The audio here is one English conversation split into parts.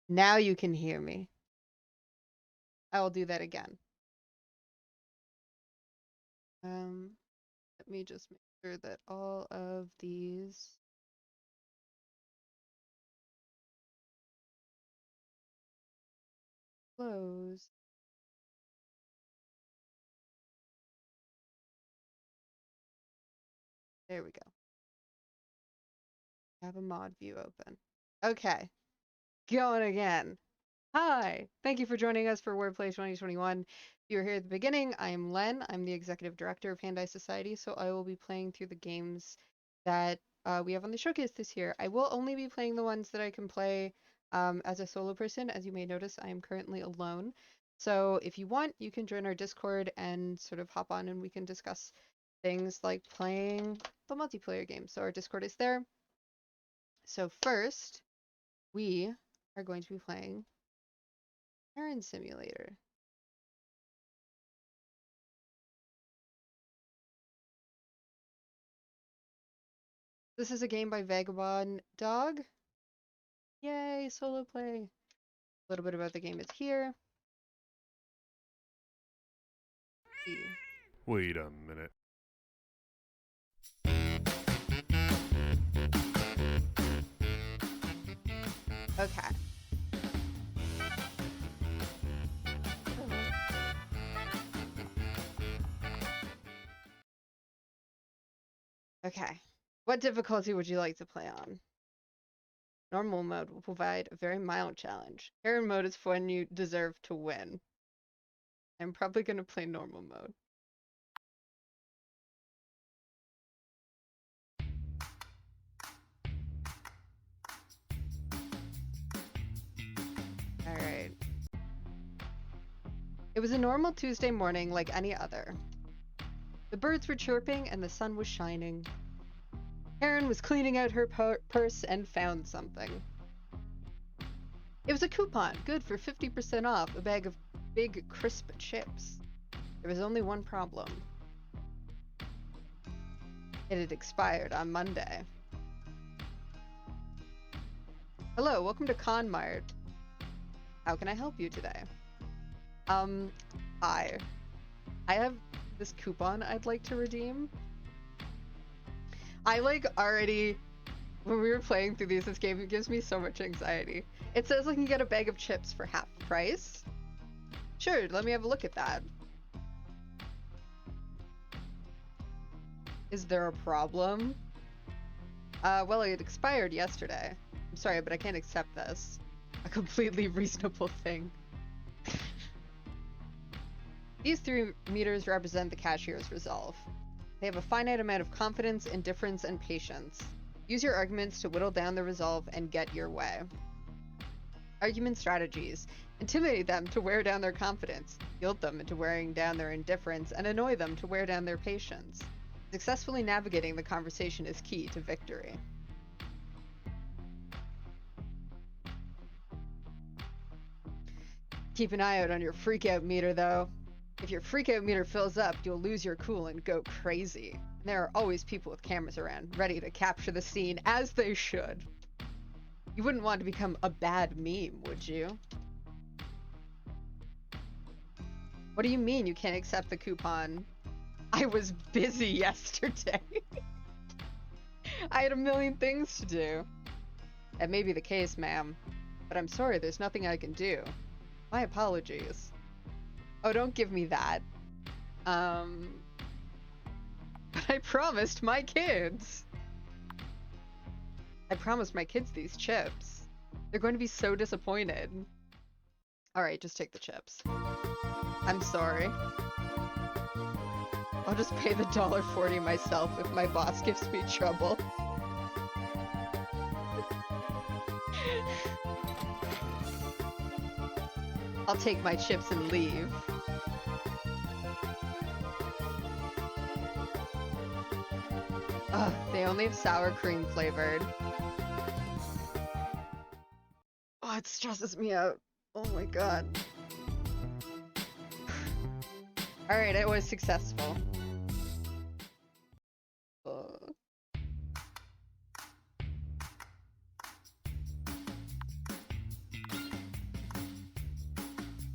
Now you can hear me. I will do that again. Let me just make sure that all of these close. There we go. I have a mod view open. Okay, going again. Hi, thank you for joining us for WordPlay 2021. If you were here at the beginning, I'm Len. I'm the executive director of Hand Eye Society, so I will be playing through the games that we have on the showcase this year. I will only be playing the ones that I can play as a solo person. As you may notice, I am currently alone. So if you want, you can join our Discord and sort of hop on and we can discuss things like playing the multiplayer game. So our Discord is there. So first, we are going to be playing Errand Simulator. This is a game by Vagabond Dog. Yay, solo play. A little bit about the game is here. Wait a minute. Okay. Okay. What difficulty would you like to play on? Normal mode will provide a very mild challenge. Errand mode is for when you deserve to win. I'm probably going to play normal mode. Alright. It was a normal Tuesday morning like any other. The birds were chirping and the sun was shining. Karen was cleaning out her purse and found something. It was a coupon, good for 50% off a bag of big, crisp chips. There was only one problem. It had expired on Monday. Hello, welcome to ConMart. How can I help you today? Hi. I have this coupon I'd like to redeem. I already, when we were playing through this game, it gives me so much anxiety. It says I can get a bag of chips for half price. Sure, let me have a look at that. Is there a problem? Well, it expired yesterday. I'm sorry, but I can't accept this. A completely reasonable thing. These 3 meters represent the cashier's resolve. They have a finite amount of confidence, indifference, and patience. Use your arguments to whittle down the resolve and get your way. Argument strategies. Intimidate them to wear down their confidence, guilt them into wearing down their indifference, and annoy them to wear down their patience. Successfully navigating the conversation is key to victory. Keep an eye out on your freakout meter, though. If your freakout meter fills up, you'll lose your cool and go crazy. And there are always people with cameras around, ready to capture the scene, as they should. You wouldn't want to become a bad meme, would you? What do you mean you can't accept the coupon? I was busy yesterday. I had a million things to do. That may be the case, ma'am, but I'm sorry, there's nothing I can do. My apologies. Oh, don't give me that. But I promised my kids. I promised my kids these chips. They're going to be so disappointed. Alright, just take the chips. I'm sorry. I'll just pay the $1.40 myself if my boss gives me trouble. I'll take my chips and leave. Ugh, they only have sour cream flavored. Oh, it stresses me out. Oh my god. Alright, it was successful.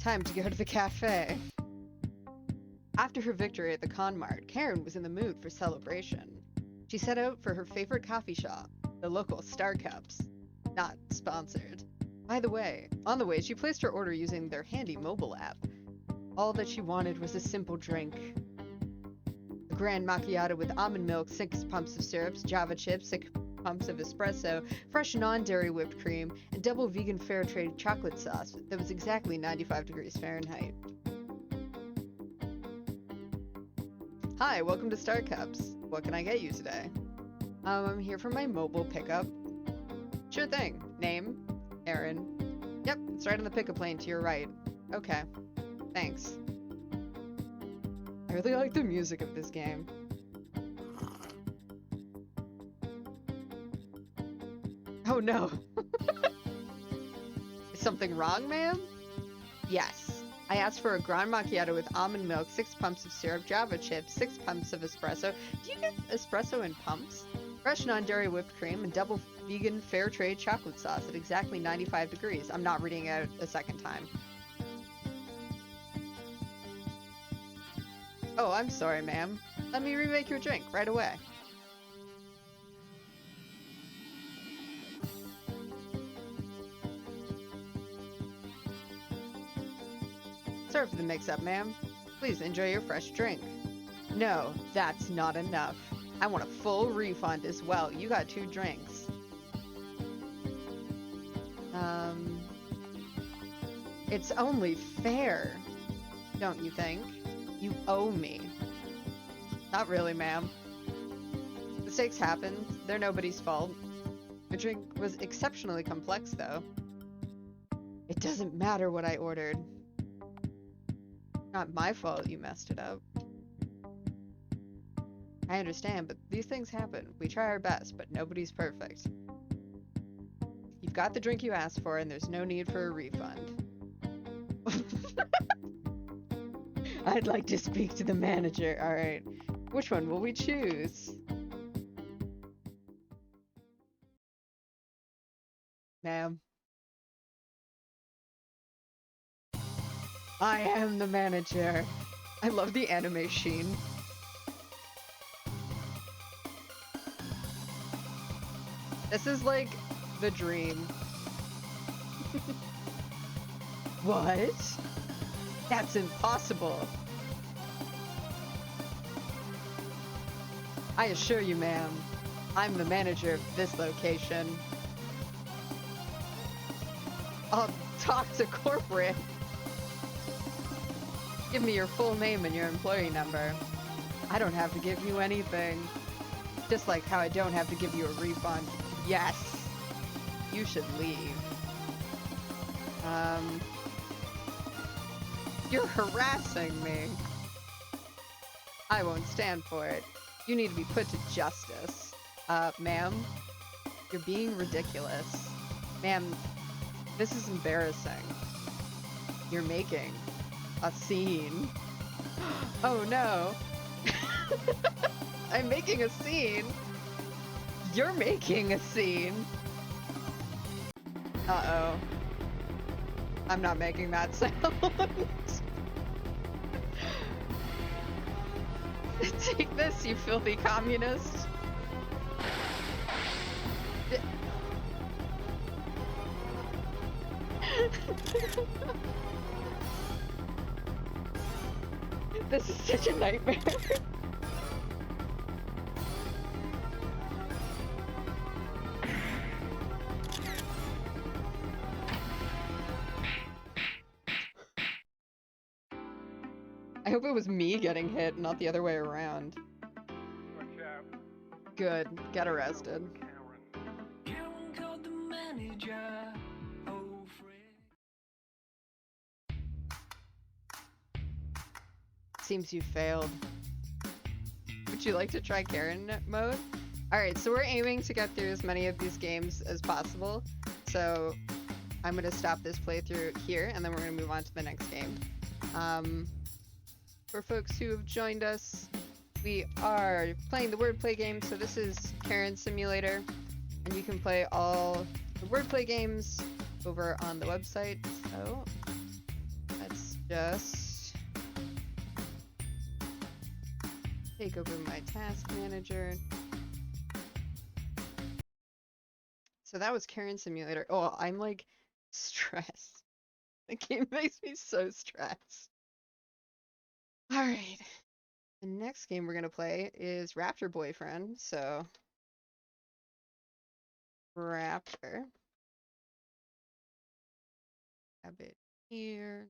Time to go to the cafe. After her victory at the Con Mart, Karen was in the mood for celebration. She set out for her favorite coffee shop, the local Star Cups. Not sponsored. By the way, on the way, she placed her order using their handy mobile app. All that she wanted was a simple drink. A grand macchiato with almond milk, 6 pumps of syrups, Java chips, 6 pumps of espresso, fresh non-dairy whipped cream, and double vegan fair trade chocolate sauce that was exactly 95 degrees Fahrenheit. Hi, welcome to Star Cups. What can I get you today? I'm here for my mobile pickup. Sure thing. Name? Aaron. Yep, it's right on the pickup lane to your right. Okay. Thanks. I really like the music of this game. Oh no! Is something wrong, ma'am? Yes. I asked for a grand macchiato with almond milk, 6 pumps of syrup, Java chips, 6 pumps of espresso. Do you get espresso in pumps? Fresh non-dairy whipped cream and double vegan fair trade chocolate sauce at exactly 95 degrees. I'm not reading it out a second time. Oh, I'm sorry, ma'am. Let me remake your drink right away. Sorry for the mix-up, ma'am. Please enjoy your fresh drink. No, that's not enough. I want a full refund as well. You got 2 drinks. It's only fair, don't you think? You owe me. Not really, ma'am. Mistakes happen. They're nobody's fault. The drink was exceptionally complex, though. It doesn't matter what I ordered. Not my fault you messed it up. I understand, but these things happen. We try our best, but nobody's perfect. You've got the drink you asked for, and there's no need for a refund. I'd like to speak to the manager. Alright. Which one will we choose? Ma'am. I am the manager. I love the animation. This is like the dream. What? That's impossible. I assure you, ma'am, I'm the manager of this location. I'll talk to corporate. Give me your full name and your employee number. I don't have to give you anything. Just like how I don't have to give you a refund. Yes. You should leave. You're harassing me. I won't stand for it. You need to be put to justice. Ma'am, you're being ridiculous. Ma'am, this is embarrassing. You're making a scene. Oh no. I'm making a scene. You're making a scene. Uh-oh. I'm not making that sound. Take this, you filthy communist. This is such a nightmare. I hope it was me getting hit, not the other way around. Watch out. Good. Get arrested. Karen called the manager. Oh, Seems you failed. Would you like to try Karen mode? Alright, so we're aiming to get through as many of these games as possible. So I'm going to stop this playthrough here, and then we're going to move on to the next game. For folks who have joined us, we are playing the Wordplay game, so this is Karen Simulator, and you can play all the Wordplay games over on the website. So let's just take over my task manager. So that was Karen Simulator. Oh, I'm like stressed. The game makes me so stressed. All right. The next game we're gonna play is Raptor Boyfriend. So Raptor. Have it here.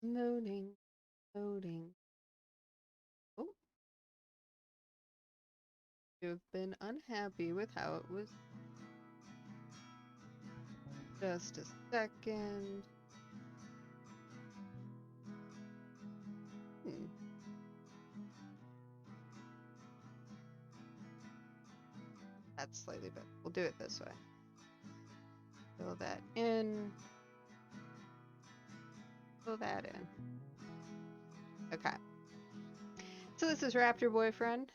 Loading, loading. Oh, you've been unhappy with how it was. Just a second. Hmm. That's slightly better. We'll do it this way. Fill that in. Fill that in. Okay. So this is Raptor Boyfriend.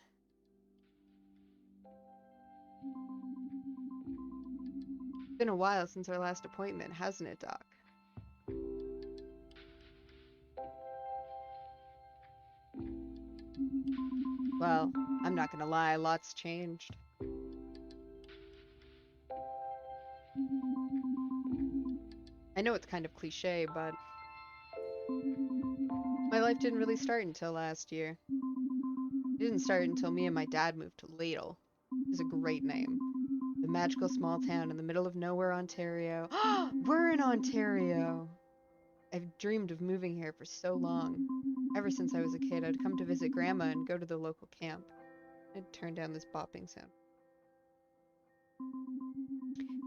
Been a while since our last appointment, hasn't it, Doc? Well, I'm not gonna lie, lots changed. I know it's kind of cliche, but my life didn't really start until last year. It didn't start until me and my dad moved to Ladle. It's a great name. The magical small town in the middle of nowhere, Ontario. We're in Ontario! I've dreamed of moving here for so long. Ever since I was a kid, I'd come to visit Grandma and go to the local camp. I'd turn down this bopping sound.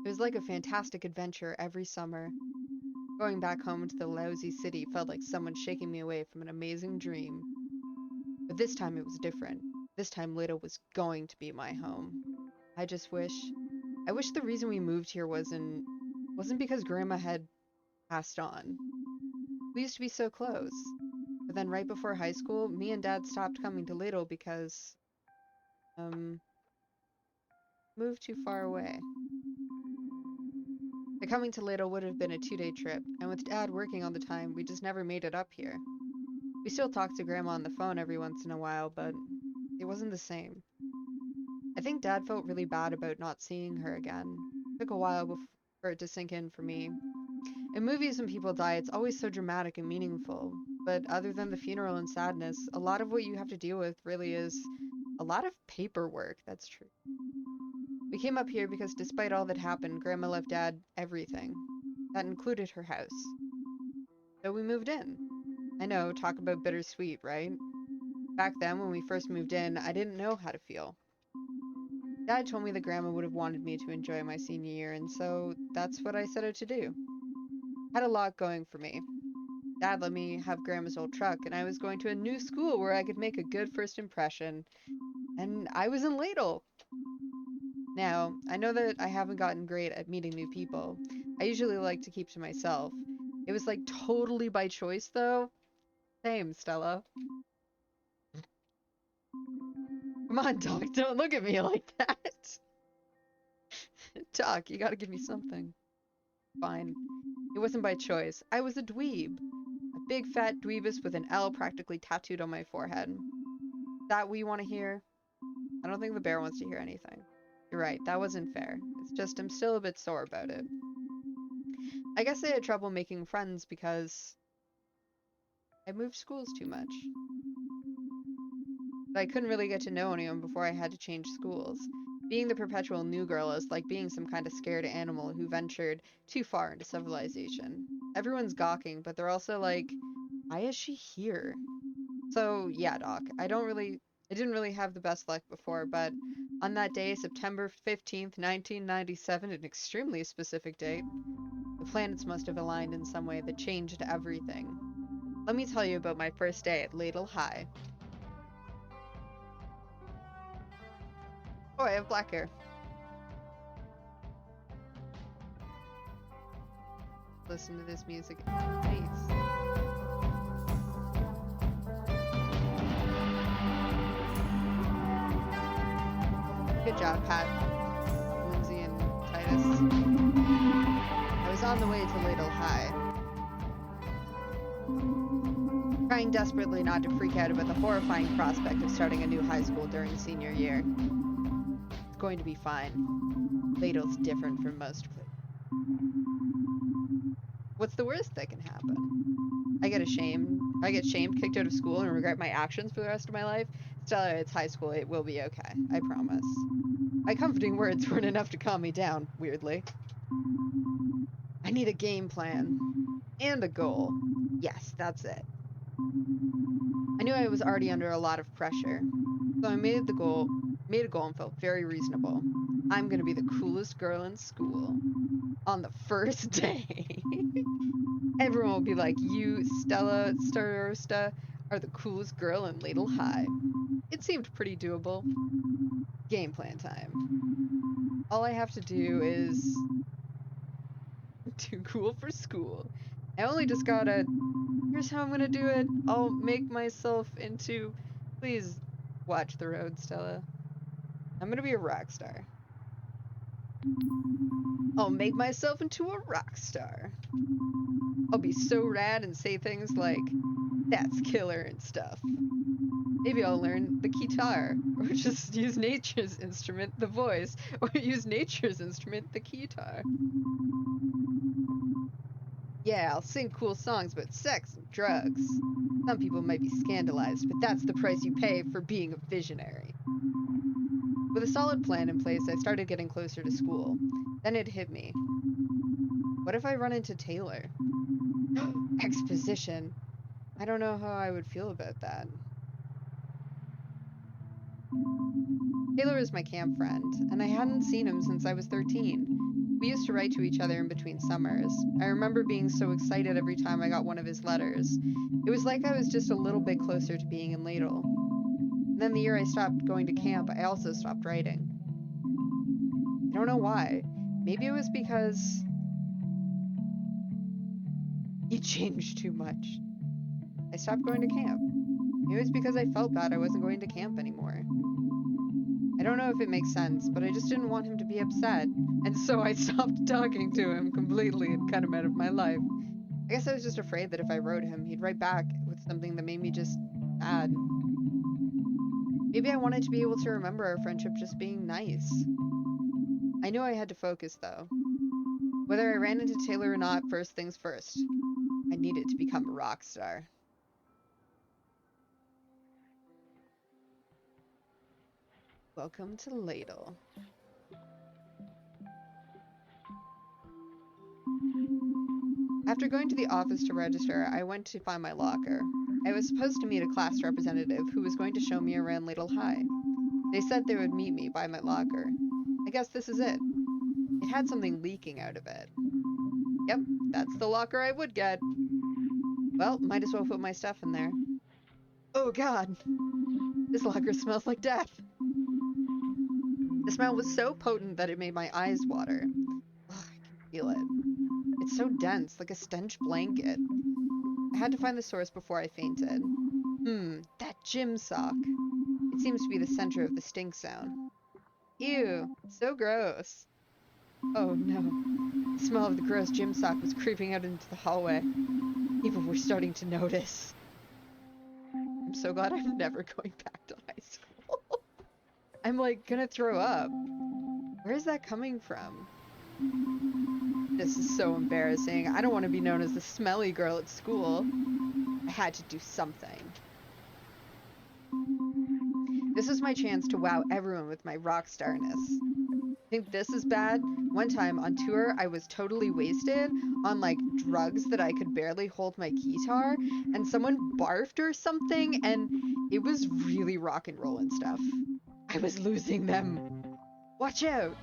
It was like a fantastic adventure every summer. Going back home to the lousy city felt like someone shaking me away from an amazing dream. But this time it was different. This time Lito was going to be my home. I wish the reason we moved here wasn't because Grandma had passed on. We used to be so close. But then right before high school, me and Dad stopped coming to Ladle because, moved too far away. The coming to Ladle would have been a 2-day trip, and with Dad working all the time, we just never made it up here. We still talk to Grandma on the phone every once in a while, but it wasn't the same. I think Dad felt really bad about not seeing her again. It took a while for it to sink in for me. In movies, when people die, it's always so dramatic and meaningful. But other than the funeral and sadness, a lot of what you have to deal with really is a lot of paperwork. That's true. We came up here because despite all that happened, Grandma left Dad everything. That included her house. So we moved in. I know, talk about bittersweet, right? Back then, when we first moved in, I didn't know how to feel. Dad told me that Grandma would have wanted me to enjoy my senior year, and so that's what I set out to do. Had a lot going for me. Dad let me have Grandma's old truck, and I was going to a new school where I could make a good first impression. And I was in Ladle. Now, I know that I haven't gotten great at meeting new people. I usually like to keep to myself. It was like totally by choice, though. Same, Stella. Come on, Doc, don't look at me like that. Doc, you gotta give me something. Fine. It wasn't by choice. I was a dweeb. A big fat dweebus with an L practically tattooed on my forehead. That we want to hear? I don't think the bear wants to hear anything. You're right, that wasn't fair. It's just I'm still a bit sore about it. I guess I had trouble making friends because I moved schools too much. But I couldn't really get to know anyone before I had to change schools. Being the perpetual new girl is like being some kind of scared animal who ventured too far into civilization. Everyone's gawking, but they're also like, why is she here? So yeah, Doc, I didn't really have the best luck before, but on that day, September 15th, 1997, an extremely specific date, the planets must have aligned in some way that changed everything. Let me tell you about my first day at Ladle High. Oh, I have black hair. Listen to this music. Nice. Good job, Pat, Lindsay, and Titus. I was on the way to Ladle High, trying desperately not to freak out about the horrifying prospect of starting a new high school during senior year. It's going to be fine. Ladle's different from most places. What's the worst that can happen? I get shamed, kicked out of school, and regret my actions for the rest of my life. Stella, it's high school. It will be okay. I promise. My comforting words weren't enough to calm me down, weirdly. I need a game plan. And a goal. Yes, that's it. I knew I was already under a lot of pressure. So I made a goal and felt very reasonable. I'm gonna be the coolest girl in school. On the first day. Everyone will be like, you, Stella Starosta, are the coolest girl in Ladle High. It seemed pretty doable. Game plan time. All I have to do is too cool for school. I only just gotta, here's how I'm gonna do it. I'll make myself into, please watch the road, Stella. I'm gonna be a rock star. I'll make myself into a rock star. I'll be so rad and say things like, that's killer and stuff. Maybe I'll learn the guitar, or just use nature's instrument, the voice, or use nature's instrument, the guitar. Yeah, I'll sing cool songs about sex and drugs. Some people might be scandalized, but that's the price you pay for being a visionary. With a solid plan in place, I started getting closer to school. Then it hit me. What if I run into Taylor? Exposition. I don't know how I would feel about that. Taylor is my camp friend, and I hadn't seen him since I was 13. We used to write to each other in between summers. I remember being so excited every time I got one of his letters. It was like I was just a little bit closer to being in Ladle. And then the year I stopped going to camp, I also stopped writing. I don't know why. Maybe it was because he changed too much. I stopped going to camp. Maybe it was because I felt bad I wasn't going to camp anymore. I don't know if it makes sense, but I just didn't want him to be upset, and so I stopped talking to him completely and cut him out of my life. I guess I was just afraid that if I wrote him, he'd write back with something that made me just sad. Maybe I wanted to be able to remember our friendship just being nice. I knew I had to focus, though. Whether I ran into Taylor or not, first things first. I needed to become a rock star. Welcome to Ladle. After going to the office to register, I went to find my locker. I was supposed to meet a class representative who was going to show me around Ladle High. They said they would meet me by my locker. I guess this is it. It had something leaking out of it. Yep, that's the locker I would get. Well, might as well put my stuff in there. Oh god! This locker smells like death! The smell was so potent that it made my eyes water. Ugh, I can feel it. It's so dense, like a stench blanket. I had to find the source before I fainted. That gym sock. It seems to be the center of the stink zone. Ew, so gross. Oh no. The smell of the gross gym sock was creeping out into the hallway. People were starting to notice. I'm so glad I'm never going back to high school. I'm like gonna throw up. Where is that coming from? This is so embarrassing. I don't want to be known as the smelly girl at school. I had to do something. This is my chance to wow everyone with my rock starness. Think this is bad? One time on tour, I was totally wasted on like drugs that I could barely hold my guitar, and someone barfed or something, and it was really rock and roll and stuff. I was losing them. Watch out!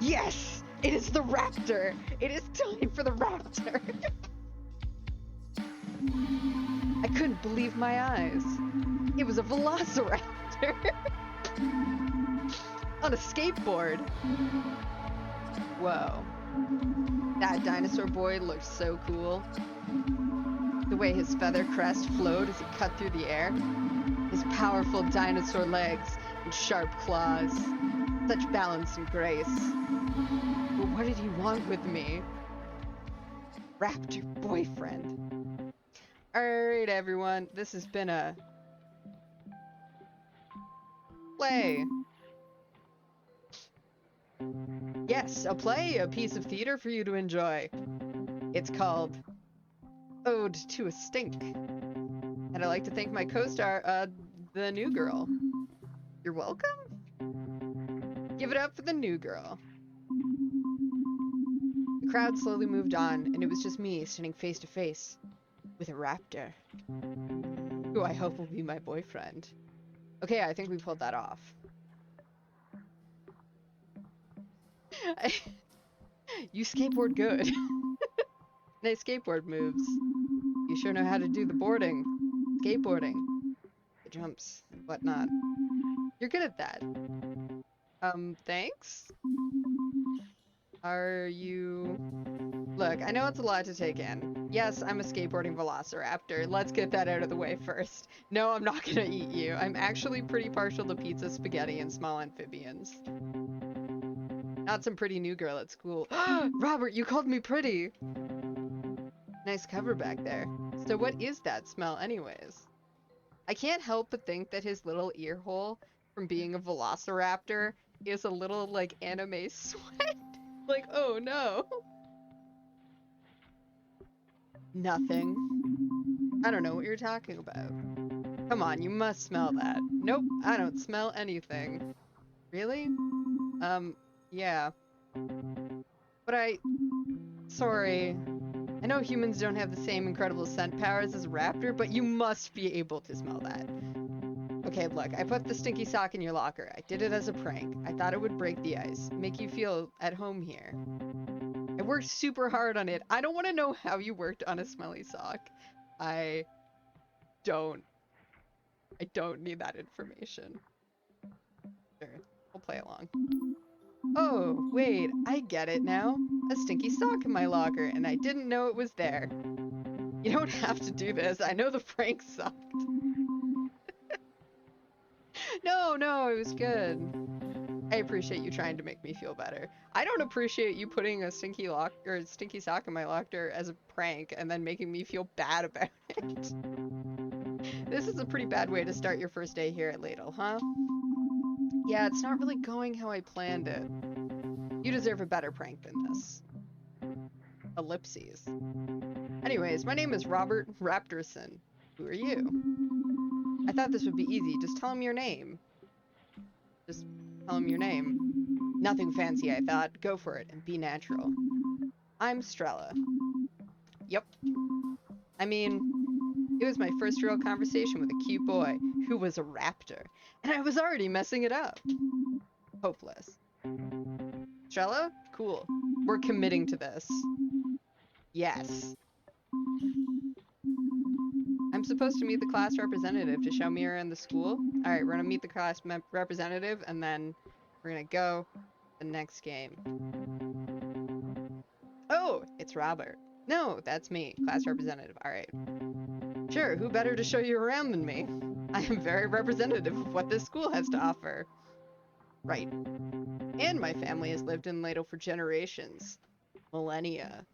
Yes! It is the raptor! It is time for the raptor! I couldn't believe my eyes. It was a velociraptor! On a skateboard! Whoa. That dinosaur boy looked so cool. The way his feather crest flowed as he cut through the air. His powerful dinosaur legs and sharp claws. Such balance and grace. But what did he want with me? Raptor boyfriend. Alright, everyone. This has been a play. Yes, a play, a piece of theater for you to enjoy. It's called Ode to a Stink. And I'd like to thank my co-star, the new girl. You're welcome? Give it up for the new girl. The crowd slowly moved on, and it was just me standing face to face with a raptor, who I hope will be my boyfriend. Okay, I think we pulled that off. You skateboard good. Nice skateboard moves. You sure know how to do the boarding, skateboarding, the jumps, and whatnot. You're good at that. Thanks? Are you... Look, I know it's a lot to take in. Yes, I'm a skateboarding velociraptor. Let's get that out of the way first. No, I'm not gonna eat you. I'm actually pretty partial to pizza, spaghetti, and small amphibians. Not some pretty new girl at school. Robert, you called me pretty! Nice cover back there. So what is that smell anyways? I can't help but think that his little ear hole from being a velociraptor is a little, like, anime sweat. Like, oh no. Nothing. I don't know what you're talking about. Come on, you must smell that. Nope, I don't smell anything. Really? Yeah. But sorry. I know humans don't have the same incredible scent powers as a raptor, but you must be able to smell that. Okay, look, I put the stinky sock in your locker. I did it as a prank. I thought it would break the ice, make you feel at home here. I worked super hard on it. I don't want to know how you worked on a smelly sock. I don't need that information. Sure, we'll play along. Oh, wait, I get it now. A stinky sock in my locker, and I didn't know it was there. You don't have to do this. I know the prank sucked. No, it was good. I appreciate you trying to make me feel better. I don't appreciate you putting a stinky sock in my locker as a prank and then making me feel bad about it. This is a pretty bad way to start your first day here at Ladle, huh? Yeah, it's not really going how I planned it. You deserve a better prank than this. Ellipses. Anyways, my name is Robert Raptorson. Who are you? I thought this would be easy. Just tell him your name. Just tell him your name. Nothing fancy, I thought. Go for it and be natural. I'm Strella. Yep. I mean, it was my first real conversation with a cute boy who was a raptor, and I was already messing it up. Hopeless. Strella? Cool. We're committing to this. Yes. I'm supposed to meet the class representative to show me around the school. Alright, we're gonna meet the class representative, and then we're gonna go the next game. Oh, it's Robert. No, that's me, class representative. Alright. Sure, who better to show you around than me? I am very representative of what this school has to offer. Right. And my family has lived in Ladle for generations. Millennia.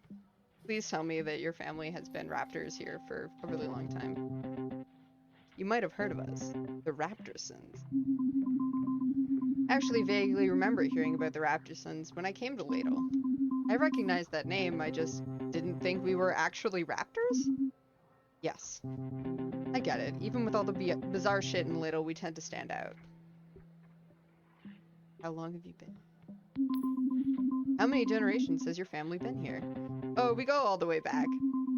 Please tell me that your family has been raptors here for a really long time. You might have heard of us, the Raptorsons. I actually vaguely remember hearing about the Raptorsons when I came to Ladle. I recognized that name, I just didn't think we were actually raptors? Yes. I get it. Even with all the bizarre shit in Ladle, we tend to stand out. How long have you been? How many generations has your family been here? Oh, we go all the way back.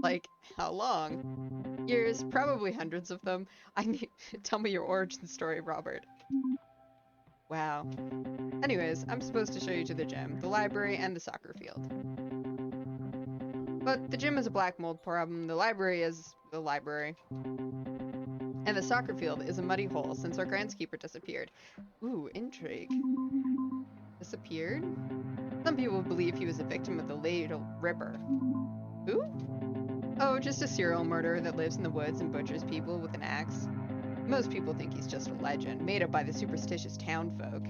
Like, how long? Years, probably hundreds of them. Tell me your origin story, Robert. Wow. Anyways, I'm supposed to show you to the gym, the library, and the soccer field. But the gym is a black mold problem, the library is the library. And the soccer field is a muddy hole since our groundskeeper disappeared. Ooh, intrigue. Disappeared? Some people believe he was a victim of the Ladle Ripper. Who? Oh, just a serial murderer that lives in the woods and butchers people with an axe. Most people think he's just a legend, made up by the superstitious townfolk.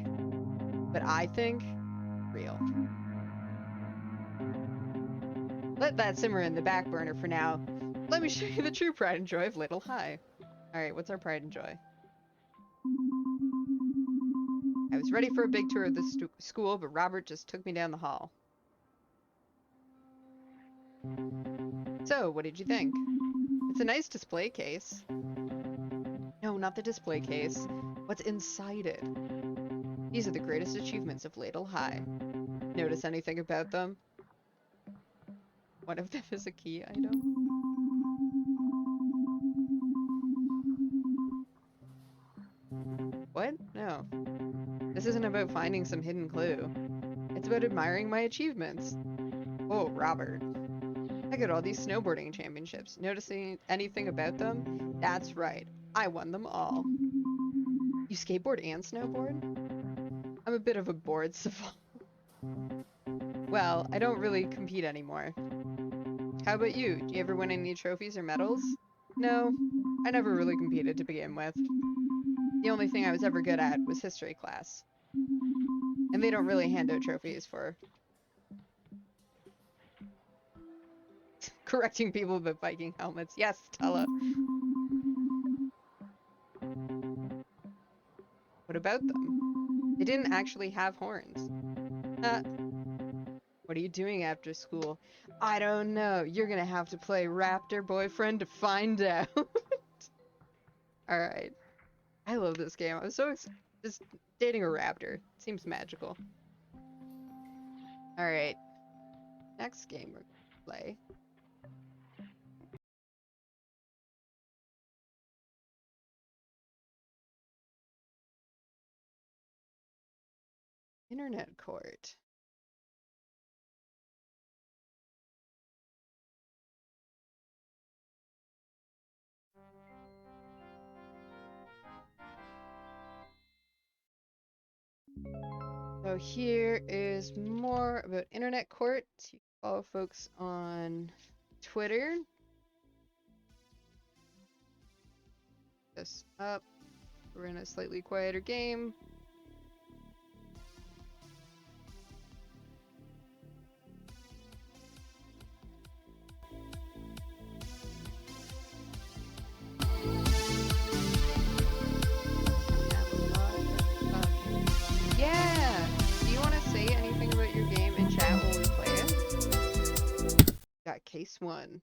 But I think, real. Let that simmer in the back burner for now. Let me show you the true pride and joy of Little High. Alright, what's our pride and joy? I was ready for a big tour of the school, but Robert just took me down the hall. So, what did you think? It's a nice display case. No, not the display case. What's inside it? These are the greatest achievements of Ladle High. Notice anything about them? One of them is a key item. What? No. This isn't about finding some hidden clue. It's about admiring my achievements. Oh, Robert. I got all these snowboarding championships. Noticing anything about them? That's right. I won them all. You skateboard and snowboard? I'm a bit of a bored savant. Well, I don't really compete anymore. How about you? Do you ever win any trophies or medals? No, I never really competed to begin with. The only thing I was ever good at was history class. And they don't really hand out trophies for correcting people with Viking helmets. Yes, Tella. What about them? They didn't actually have horns. What are you doing after school? I don't know. You're gonna have to play Raptor Boyfriend to find out. Alright. I love this game. I'm so excited. Just dating a raptor. Seems magical. Alright. Next game we're gonna play. Internet Court. So here is more about Internet Court. You can follow folks on Twitter. This up. We're in a slightly quieter game. Yeah! Do you want to say anything about your game in chat while we play it? Got case one.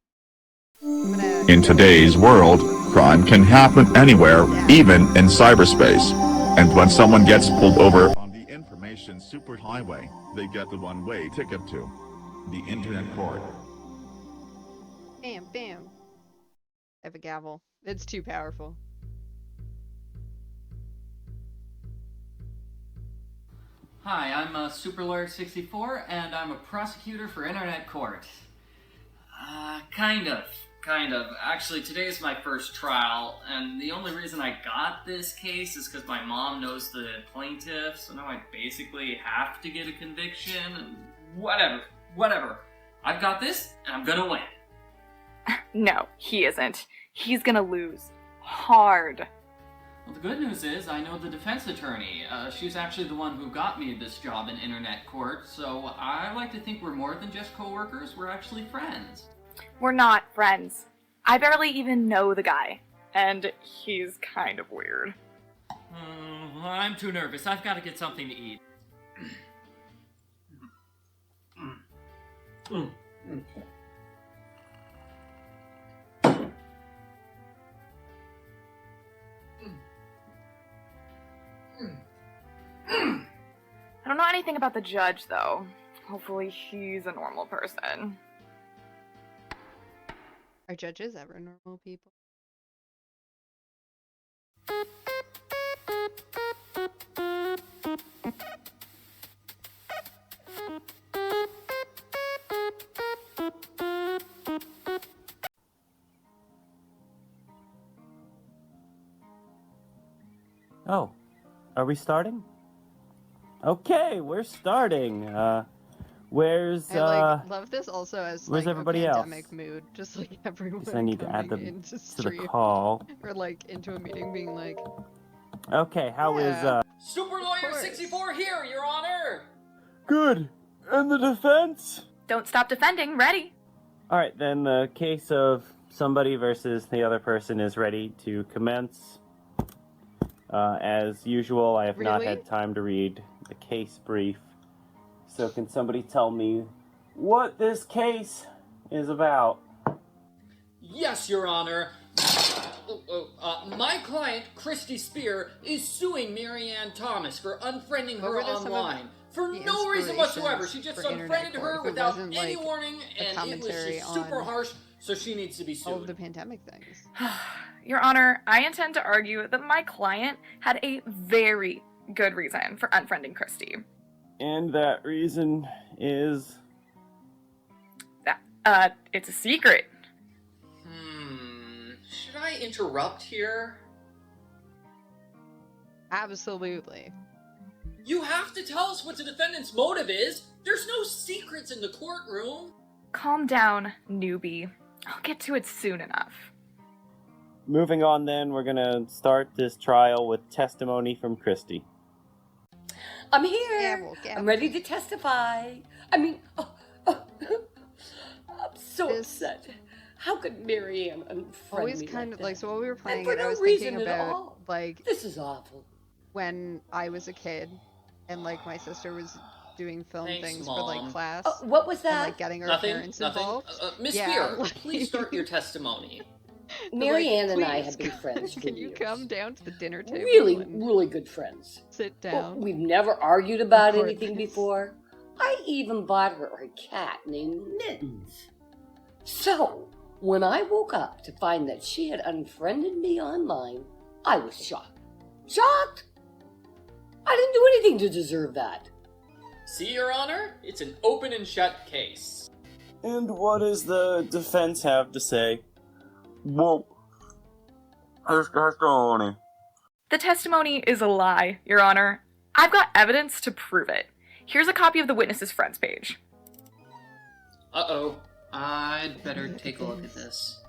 In today's world, crime can happen anywhere, even in cyberspace. And when someone gets pulled over on the information superhighway, they get the one-way ticket to the Internet Court. Bam, bam. I have a gavel. It's too powerful. Hi, I'm SuperLawyer64, and I'm a prosecutor for Internet Court. Kind of. Actually, today is my first trial, and the only reason I got this case is because my mom knows the plaintiff, so now I basically have to get a conviction, and whatever. I've got this, and I'm gonna win. No, he isn't. He's gonna lose. Hard. Well, the good news is I know the defense attorney. She's actually the one who got me this job in Internet Court, so I like to think we're more than just co-workers, we're actually friends. We're not friends. I barely even know the guy, and he's kind of weird. I'm too nervous. I've got to get something to eat. I don't know anything about the judge, though. Hopefully he's a normal person. Are judges ever normal people? Oh, are we starting? Okay, we're starting. Where's I love this also as where's like everybody a else? pandemic mood, just like everyone Guess I need to add coming them into to the stream call. or like into a meeting being like, Okay, how is Yeah. Super Of Lawyer course. 64 here, Your Honor! Good. And the defense? Don't stop defending. Ready? Alright, then the case of somebody versus the other person is ready to commence. As usual, I have not Really? had time to read the case brief. So can somebody tell me what this case is about? Yes, Your Honor. My client, Christy Spear, is suing Marianne Thomas for unfriending What her were some of online. For the no reason whatsoever. inspirations She just for internet unfriended court her if it without wasn't, any like, warning, a and it was commentary just super on harsh, so she needs to be all of the sued. pandemic things? Your Honor, I intend to argue that my client had a very good reason for unfriending Christy. And that reason is... It's a secret. Should I interrupt here? Absolutely. You have to tell us what the defendant's motive is. There's no secrets in the courtroom. Calm down, newbie. I'll get to it soon enough. Moving on then, we're gonna start this trial with testimony from Christy. I'm here. Gavel, I'm ready to testify. I mean, I'm so This- upset. How could Marianne unfriend Always me kind like of like, that? so while we were playing for it, I no was reason thinking at about all. like This is awful. when I was a kid and like my sister was doing film Thanks, things for like Mom. class What was and that? like getting her Nothing. parents Nothing. involved. Miss Yeah, Spear, like- please start your testimony. Marianne Like, and I please have been come- friends for Can you years. come down to the dinner table Really, and really good friends. sit Well, down? we've never argued about Record anything this. before. I even bought her a cat named Mittens. So, when I woke up to find that she had unfriended me online, I was shocked. Shocked! I didn't do anything to deserve that. See, Your Honor? It's an open and shut case. And what does the defense have to say? Well, his testimony. The testimony is a lie, Your Honor. I've got evidence to prove it. Here's a copy of the witness's friends page. Uh-oh. I'd better take a look at this.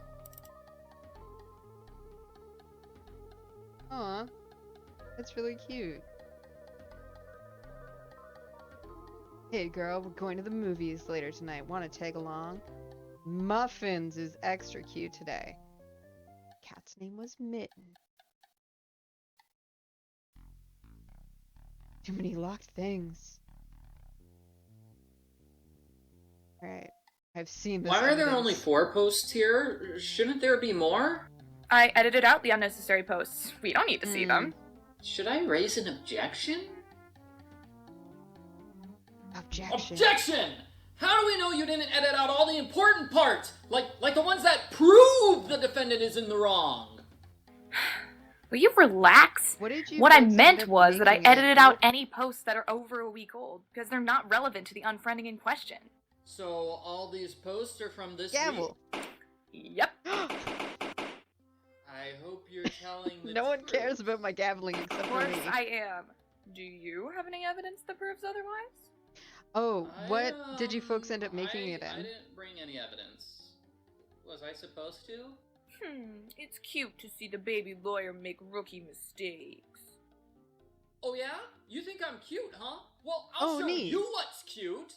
Aw, that's really cute. Hey girl, we're going to the movies later tonight. Want to tag along? Muffins is extra cute today. Cat's name was Mitten. Too many locked things. Alright, I've seen this. Why are there evidence. only 4 posts here? Shouldn't there be more? I edited out the unnecessary posts. We don't need to see them. Should I raise an objection? Objection. Objection! How do we know you didn't edit out all the important parts? Like the ones that prove the defendant is in the wrong? Will you relax? What did you? What I folks end meant up was that I making it? edited out any posts that are over a week old, because they're not relevant to the unfriending in question. So all these posts are from this Gavel. week? Yep. I hope you're telling the No one truth. cares about my gaveling except Of for course me. I am. Do you have any evidence that proves otherwise? Oh, what did you folks end up making it I in? didn't bring any evidence. Was I supposed to? It's cute to see the baby lawyer make rookie mistakes. Oh yeah? You think I'm cute, huh? Well, I'll Oh, show neat. you what's cute.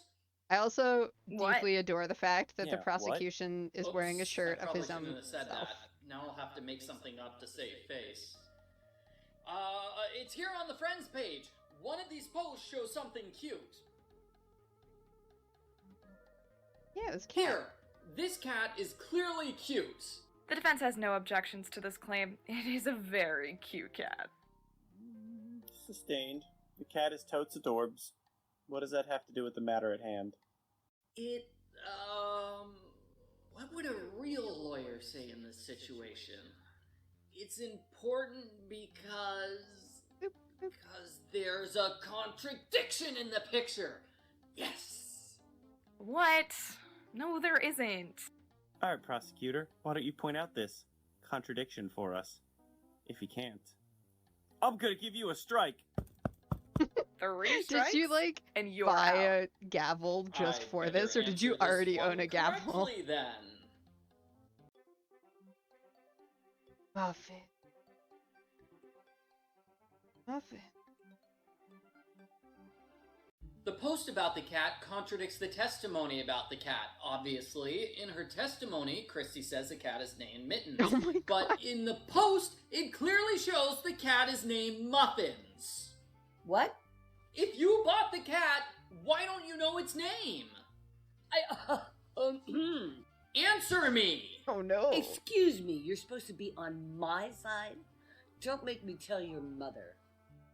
I also What? deeply adore the fact that Yeah, the prosecution is wearing a Oops, shirt I of his probably own shouldn't have said self. that. Now I'll have to make something up to save face. It's here on the friends page. One of these posts shows something cute. Yeah, it was cute. Here, this cat is clearly cute. The defense has no objections to this claim. It is a very cute cat. Sustained. The cat is totes adorbs. What does that have to do with the matter at hand? It, what would a real lawyer say in this situation? It's important because there's a contradiction in the picture. Yes! What? No, there isn't. Alright, prosecutor, why don't you point out this contradiction for us? If you can't. I'm gonna give you a strike! 3 strikes. Did you like and you're buy out. a gavel just I'd for better this, or did you answer this already one own a gavel? correctly, then. Muffin. Muffin. The post about the cat contradicts the testimony about the cat, obviously. In her testimony, Christy says the cat is named Mittens. Oh my god. But in the post, it clearly shows the cat is named Muffins. What? If you bought the cat, why don't you know its name? Answer me! Oh no. Excuse me, you're supposed to be on my side? Don't make me tell your mother.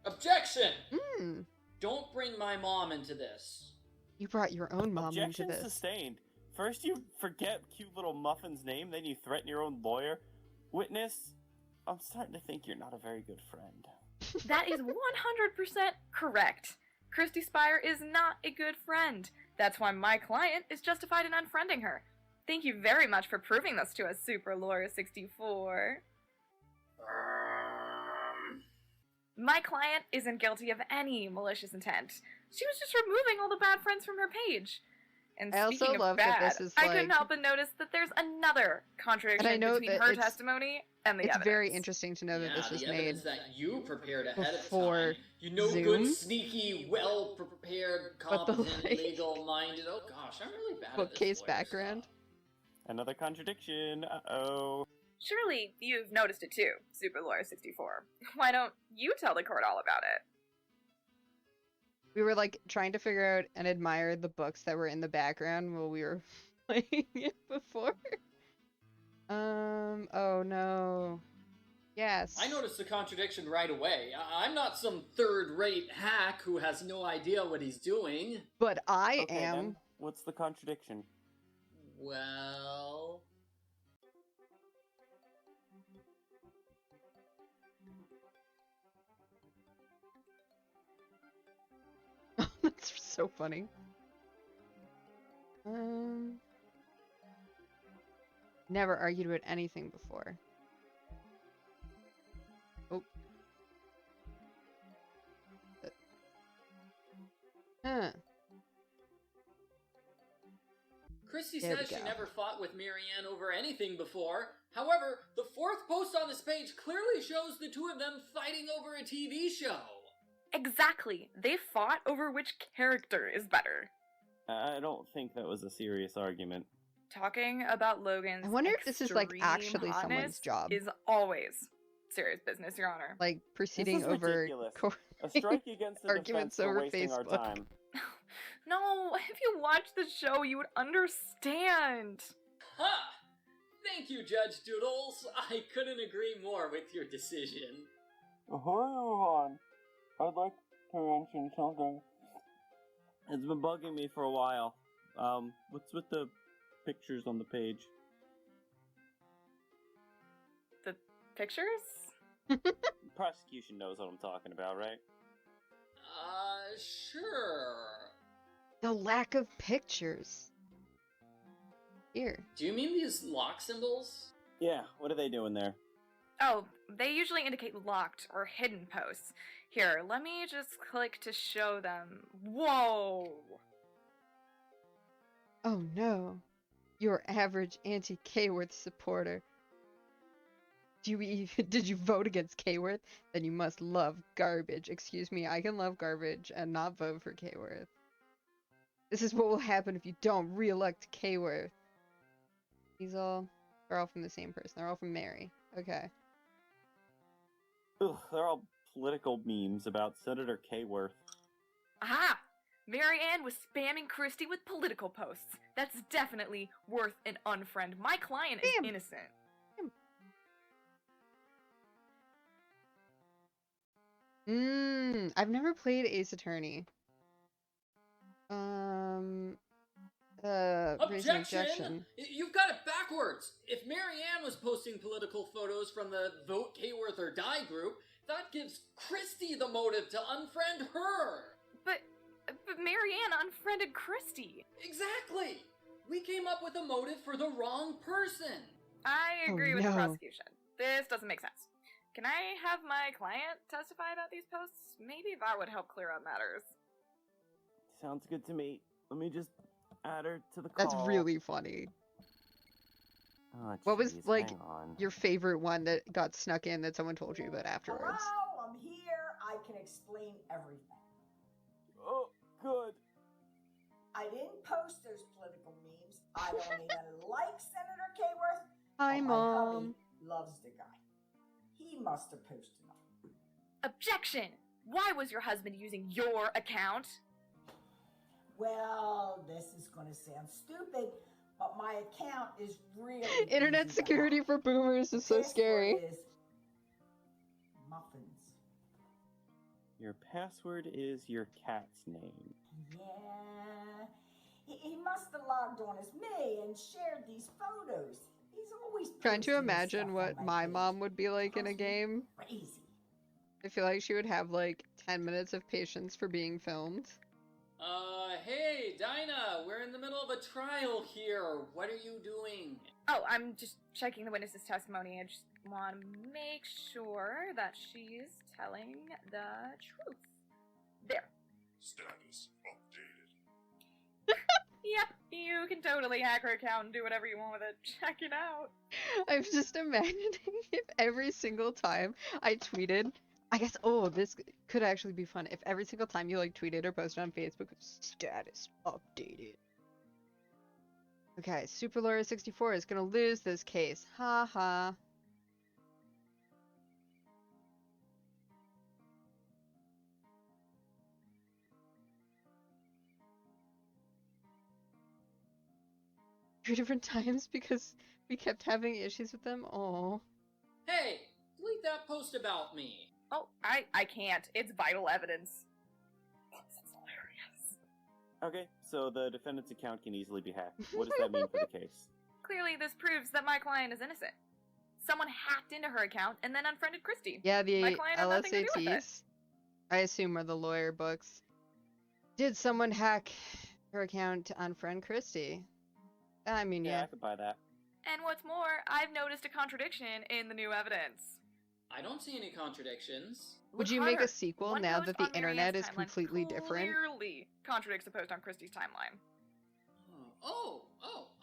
Objection! Hmm. Don't bring my mom into this. You brought your own mom Objection into this. sustained. First you forget cute little Muffin's name, then you threaten your own lawyer. Witness, I'm starting to think you're not a very good friend. That is 100% correct. Christy Spire is not a good friend. That's why my client is justified in unfriending her. Thank you very much for proving this to us, Super Laura 64. My client isn't guilty of any malicious intent. She was just removing all the bad friends from her page. And I also speaking of love bad, that this is I couldn't like- help but notice that there's another contradiction And I know between that her it's- testimony and the It's evidence. very interesting to know that this was the made. evidence that you prepared ahead before of time. You know, Zoom. good, sneaky, well-prepared, But the, competent, like, legal-minded. Oh gosh, I'm really bad at this bookcase lawyer background. stuff. Another contradiction. Uh-oh. Surely you've noticed it too, Super Laura 64. Why don't you tell the court all about it? We were like trying to figure out and admire the books that were in the background while we were playing it before. Oh no. Yes. I noticed the contradiction right away. I'm not some third-rate hack who has no idea what he's doing. But I Okay, am. then, what's the contradiction? Well... That's so funny. Never argued about anything before. Oh. Huh. Christy There we says she go. never fought with Marianne over anything before. However, the fourth post on this page clearly shows the two of them fighting over a TV show. Exactly. They fought over which character is better. I don't think that was a serious argument. Talking about Logan's I wonder if this is like extreme actually someone's hotness job. is always serious business, Your Honor. Like proceeding This is over ridiculous. court A strike against the arguments defense for over wasting our Facebook. time. No, if you watch the show, you would understand. Ha! Thank you, Judge Doodles. I couldn't agree more with your decision. Before we move on, I'd like to mention something. It's been bugging me for a while. What's with the pictures on the page? The pictures? Prosecution knows what I'm talking about, right? Sure. The lack of pictures. Here. Do you mean these lock symbols? Yeah, what are they doing there? Oh, they usually indicate locked or hidden posts. Here, let me just click to show them. Whoa! Oh no. Your average anti-Kworth supporter. Did you vote against Kworth? Then you must love garbage. Excuse me, I can love garbage and not vote for Kworth. This is what will happen if you don't re-elect Kworth. They're all from the same person. They're all from Mary. Okay. Ugh, they're all political memes about Senator Kworth. Aha! Mary Ann was spamming Christy with political posts. That's definitely worth an unfriend. My client is Bam. innocent. I've never played Ace Attorney. Raise an objection. You've got it backwards! If Marianne was posting political photos from the Vote Kworth or Die group, that gives Christy the motive to unfriend her! But Mary Ann unfriended Christy. Exactly! We came up with a motive for the wrong person! I Oh, agree with the no. prosecution. This doesn't make sense. Can I have my client testify about these posts? Maybe that would help clear up matters. Sounds good to me. Let me just add her to the call. That's really funny. Oh, What was, jeez, like, hang on. your favorite one that got snuck in that someone told you about afterwards? Hello, I'm here. I can explain everything. Oh, good. I didn't post those political memes. I don't even like Senator Kayworth. Hi, but my Mom. hubby loves the guy. He must have posted them. Objection! Why was your husband using your account? Well, this is going to sound stupid, but my account is really Internet easy to security hack. for boomers is so Password scary. is muffins. Your password is your cat's name. Yeah, he must have logged on as me and shared these photos. He's always Trying to posting imagine stuff what on my page. mom would be like in a Drives me game. Crazy. I feel like she would have like 10 minutes of patience for being filmed. Hey, Dinah, we're in the middle of a trial here. What are you doing? Oh, I'm just checking the witness's testimony. I just want to make sure that she's telling the truth. There. Status updated. Yep, you can totally hack her account and do whatever you want with it. Check it out. I'm just imagining if every single time I tweeted, I guess, oh, this could actually be fun. If every single time you like tweeted or posted on Facebook, status updated. Okay, Super Lawyer 64 is gonna lose this case. Ha ha. Three different times because we kept having issues with them. Oh. Hey, delete that post about me. Oh, I can't. It's vital evidence. That's hilarious. Okay, so the defendant's account can easily be hacked. What does that mean for the case? Clearly, this proves that my client is innocent. Someone hacked into her account and then unfriended Christy. Yeah, My the client had nothing to do with it. LSATs, I assume, are the lawyer books. Did someone hack her account to unfriend Christy? I mean, Yeah, yeah. I could buy that. And what's more, I've noticed a contradiction in the new evidence. I don't see any contradictions. Would Look you make harder. a sequel One now post that the on internet Marianne's is timeline completely different? Clearly contradicts the post on Christy's timeline. Oh,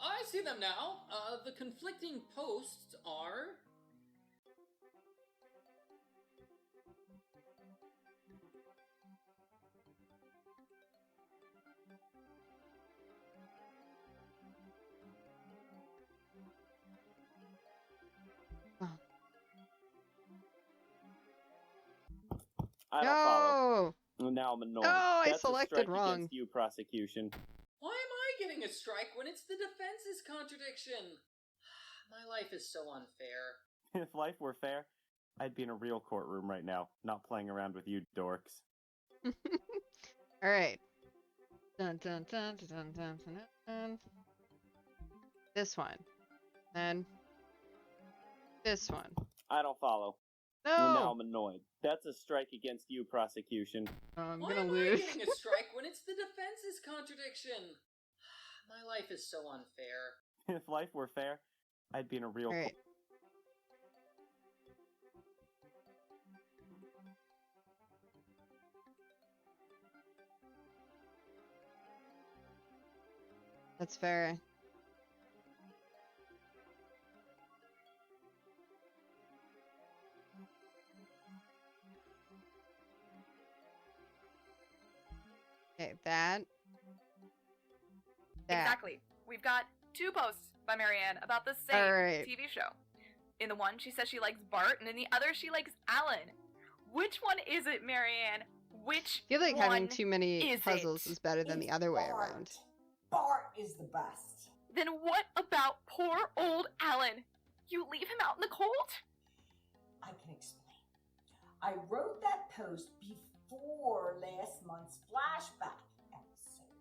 I see them now. The conflicting posts are... I don't follow. No! Now I'm annoyed. No, I That's selected a strike wrong. against you, prosecution. Why am I getting a strike when it's the defense's contradiction? My life is so unfair. If life were fair, I'd be in a real courtroom right now, not playing around with you dorks. Alright. Dun, dun, dun, dun, dun, dun, dun, dun. This one. And this one. I don't follow. No! Now I'm annoyed. That's a strike against you, prosecution. I'm Why gonna am lose. I getting a strike when it's the defense's contradiction? My life is so unfair. If life were fair, I'd be in a real Alright. That's fair. Okay, that. Exactly. We've got two posts by Marianne about the same Alright. TV show. In the one, she says she likes Bart, and in the other, she likes Alan. Which one is it, Marianne? Which I feel like one having too many is puzzles it? is better than the other way Bart. around. Bart is the best. Then what about poor old Alan? You leave him out in the cold? I can explain. I wrote that post before last month's flashback episode.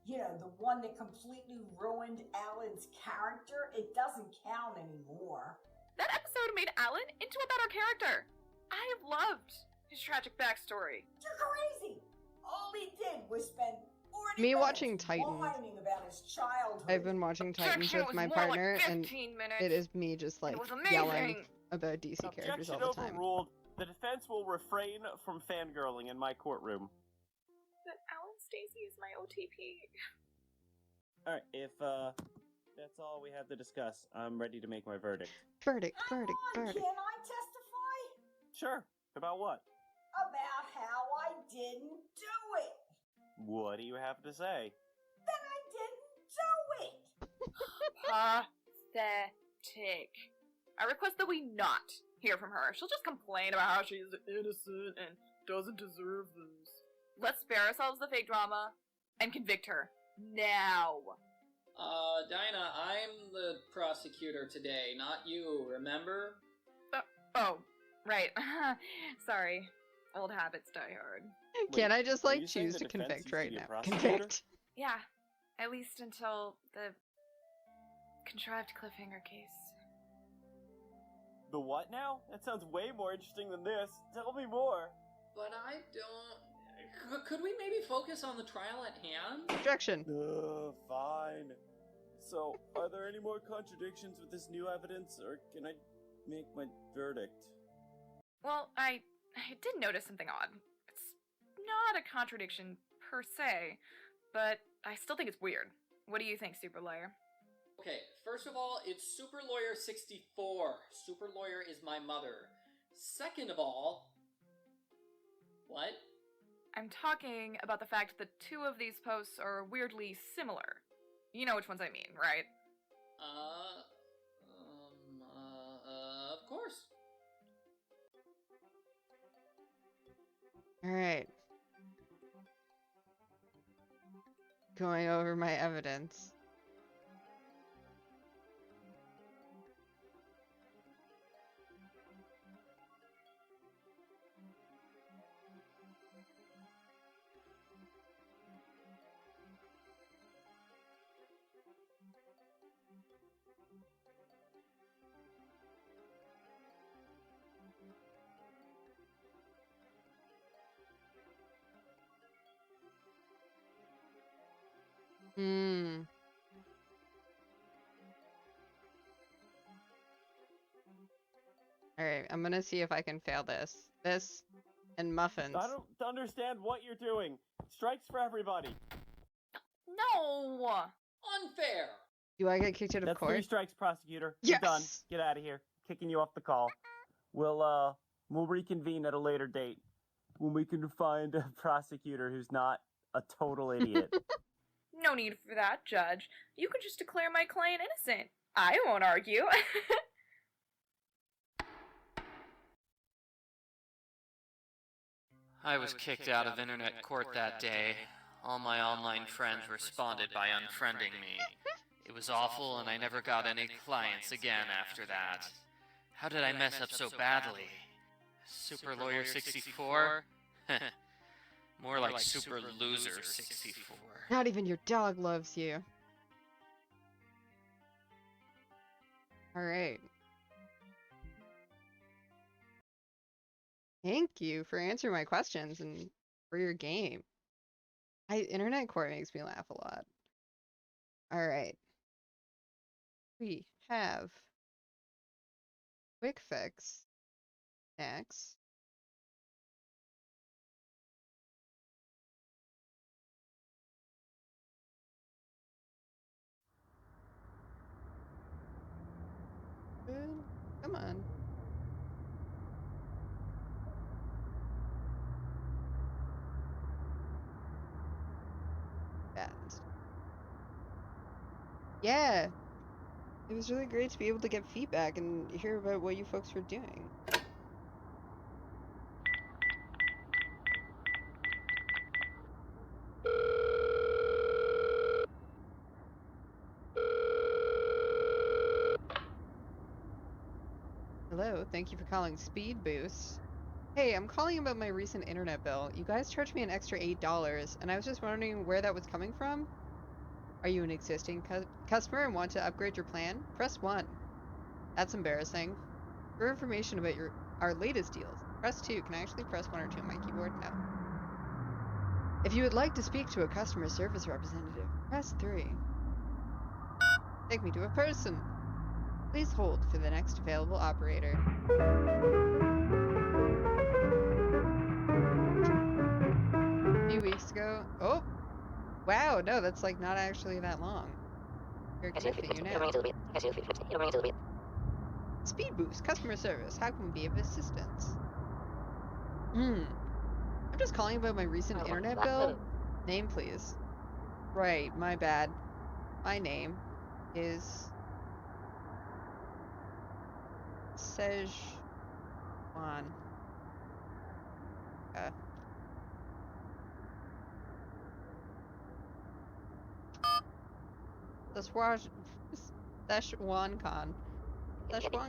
You know, the one that completely ruined Alan's character. It doesn't count anymore. That episode made Alan into a better character. I have loved his tragic backstory. You're crazy. All he did was spend 40 Me minutes watching Titans. whining about his childhood. I've been watching Titans Objection, with was my more partner, like and 15 minutes. it is me just like It was amazing. yelling about DC characters all Objection the time. overruled. The defense will refrain from fangirling in my courtroom. But Alan Stacy is my OTP. Alright, if that's all we have to discuss, I'm ready to make my verdict. Verdict, Come verdict, on, verdict. can I testify? Sure. About what? About how I didn't do it. What do you have to say? That I didn't do it. Pathetic. I request that we not hear from her. She'll just complain about how she's innocent and doesn't deserve this. Let's spare ourselves the fake drama and convict her. Now. Dinah, I'm the prosecutor today, not you, remember? Oh, right. Sorry. Old habits die hard. Can I just are like you saying choose the to defense convict used to right be a now? prosecutor? Convict. Yeah, at least until the contrived cliffhanger case. The what now? That sounds way more interesting than this. Tell me more. But I don't... Could we maybe focus on the trial at hand? Objection. Fine. So, are there any more contradictions with this new evidence, or can I make my verdict? Well, I did notice something odd. It's not a contradiction per se, but I still think it's weird. What do you think, Super Lawyer? Okay, first of all, it's Super Lawyer 64. Super Lawyer is my mother. Second of all... What? I'm talking about the fact that two of these posts are weirdly similar. You know which ones I mean, right? Of course. Alright. Going over my evidence. Hmm. Alright, I'm gonna see if I can fail this. This and muffins. I don't understand what you're doing. Strikes for everybody. No! Unfair! Do I get kicked out of That's court? 3 strikes, prosecutor. Yes! You're done. Get out of here. Kicking you off the call. We'll reconvene at a later date when we can find a prosecutor who's not a total idiot. No need for that, Judge. You can just declare my client innocent. I won't argue. I was kicked out of internet court that day. All my online friends responded by unfriending me. It was awful, and I never got any clients again after that. How did I mess up so badly? Super Lawyer 64? More like Super Loser 64. Not even your dog loves you. Alright. Thank you for answering my questions and for your game. Internet court makes me laugh a lot. Alright. We have Quick Fix next. Good. Come on. Bad. Yeah. It was really great to be able to get feedback and hear about what you folks were doing. Hello, thank you for calling Speed Boost. Hey, I'm calling about my recent internet bill. You guys charged me an extra $8, and I was just wondering where that was coming from. Are you an existing customer and want to upgrade your plan? Press 1. That's embarrassing. For information about our latest deals, press 2. Can I actually press 1 or 2 on my keyboard? No. If you would like to speak to a customer service representative, press 3. Take me to a person. Please hold for the next available operator. A few weeks ago. Oh! Wow, no, that's like not actually that long. We're connecting you now. Speed Boost, customer service. How can we be of assistance? I'm just calling about my recent internet bill. Name, please. Right, my bad. My name is Szechuan. Szechuan. Gotcha.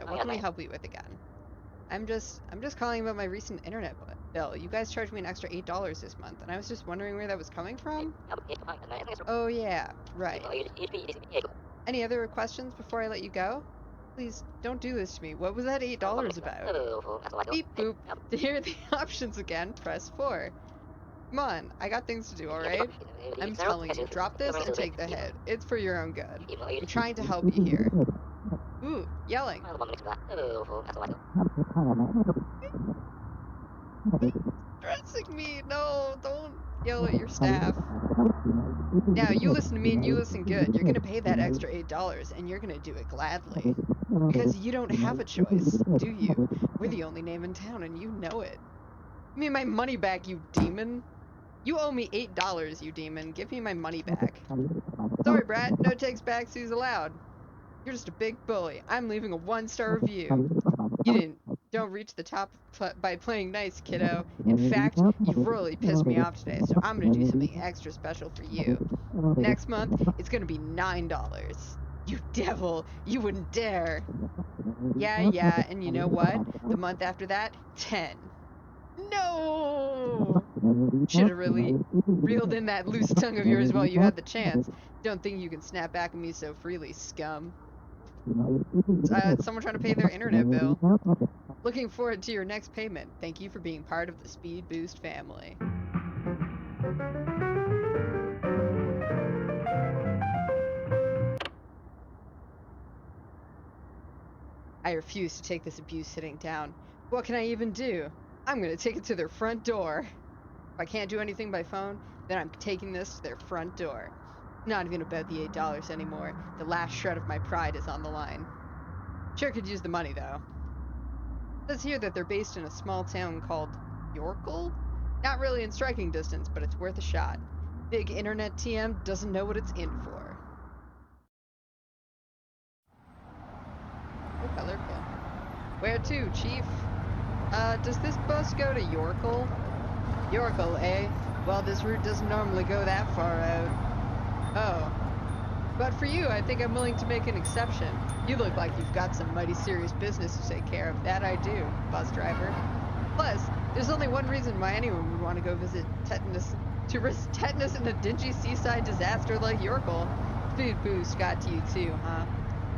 What can we help you with again? I'm just calling about my recent internet bill. You guys charged me an extra $8 this month, and I was just wondering where that was coming from. Oh yeah, right. Any other questions before I let you go? Please don't do this to me. What was that $8 about? Beep boop. To hear the options again, press 4. Come on, I got things to do, alright? I'm telling you, drop this and take the hit. It's for your own good. I'm trying to help you here. Ooh, yelling. Stressing me! No, don't yell at your staff. Now, you listen to me and you listen good. You're gonna pay that extra $8 and you're gonna do it gladly. Because you don't have a choice, do you? We're the only name in town and you know it. Give me my money back, you demon. You owe me $8, you demon. Give me my money back. Sorry, brat. No takes backsies allowed. You're just a big bully. I'm leaving a 1-star review. Don't reach the top by playing nice, kiddo. In fact, you've really pissed me off today, so I'm gonna do something extra special for you. Next month, it's gonna be $9. You devil! You wouldn't dare! Yeah, and you know what? The month after that, 10. No! Should have really reeled in that loose tongue of yours while you had the chance. Don't think you can snap back at me so freely, scum. Someone trying to pay their internet bill. Looking forward to your next payment. Thank you for being part of the Speed Boost family. I refuse to take this abuse sitting down. What can I even do? I'm gonna take it to their front door. If I can't do anything by phone, then I'm taking this to their front door. Not even about the $8 anymore. The last shred of my pride is on the line. Sure could use the money, though. It says here that they're based in a small town called Yorkle? Not really in striking distance, but it's worth a shot. Big internet TM doesn't know what it's in for. Oh, colorful. Where to, Chief? Does this bus go to Yorkle? Yorkle, eh? Well, this route doesn't normally go that far out. Oh. But for you, I think I'm willing to make an exception. You look like you've got some mighty serious business to take care of. That I do, bus driver. Plus, there's only one reason why anyone would want to go visit tetanus, to risk tetanus in a dingy seaside disaster like Yorkle. Speed Boost got to you too, huh?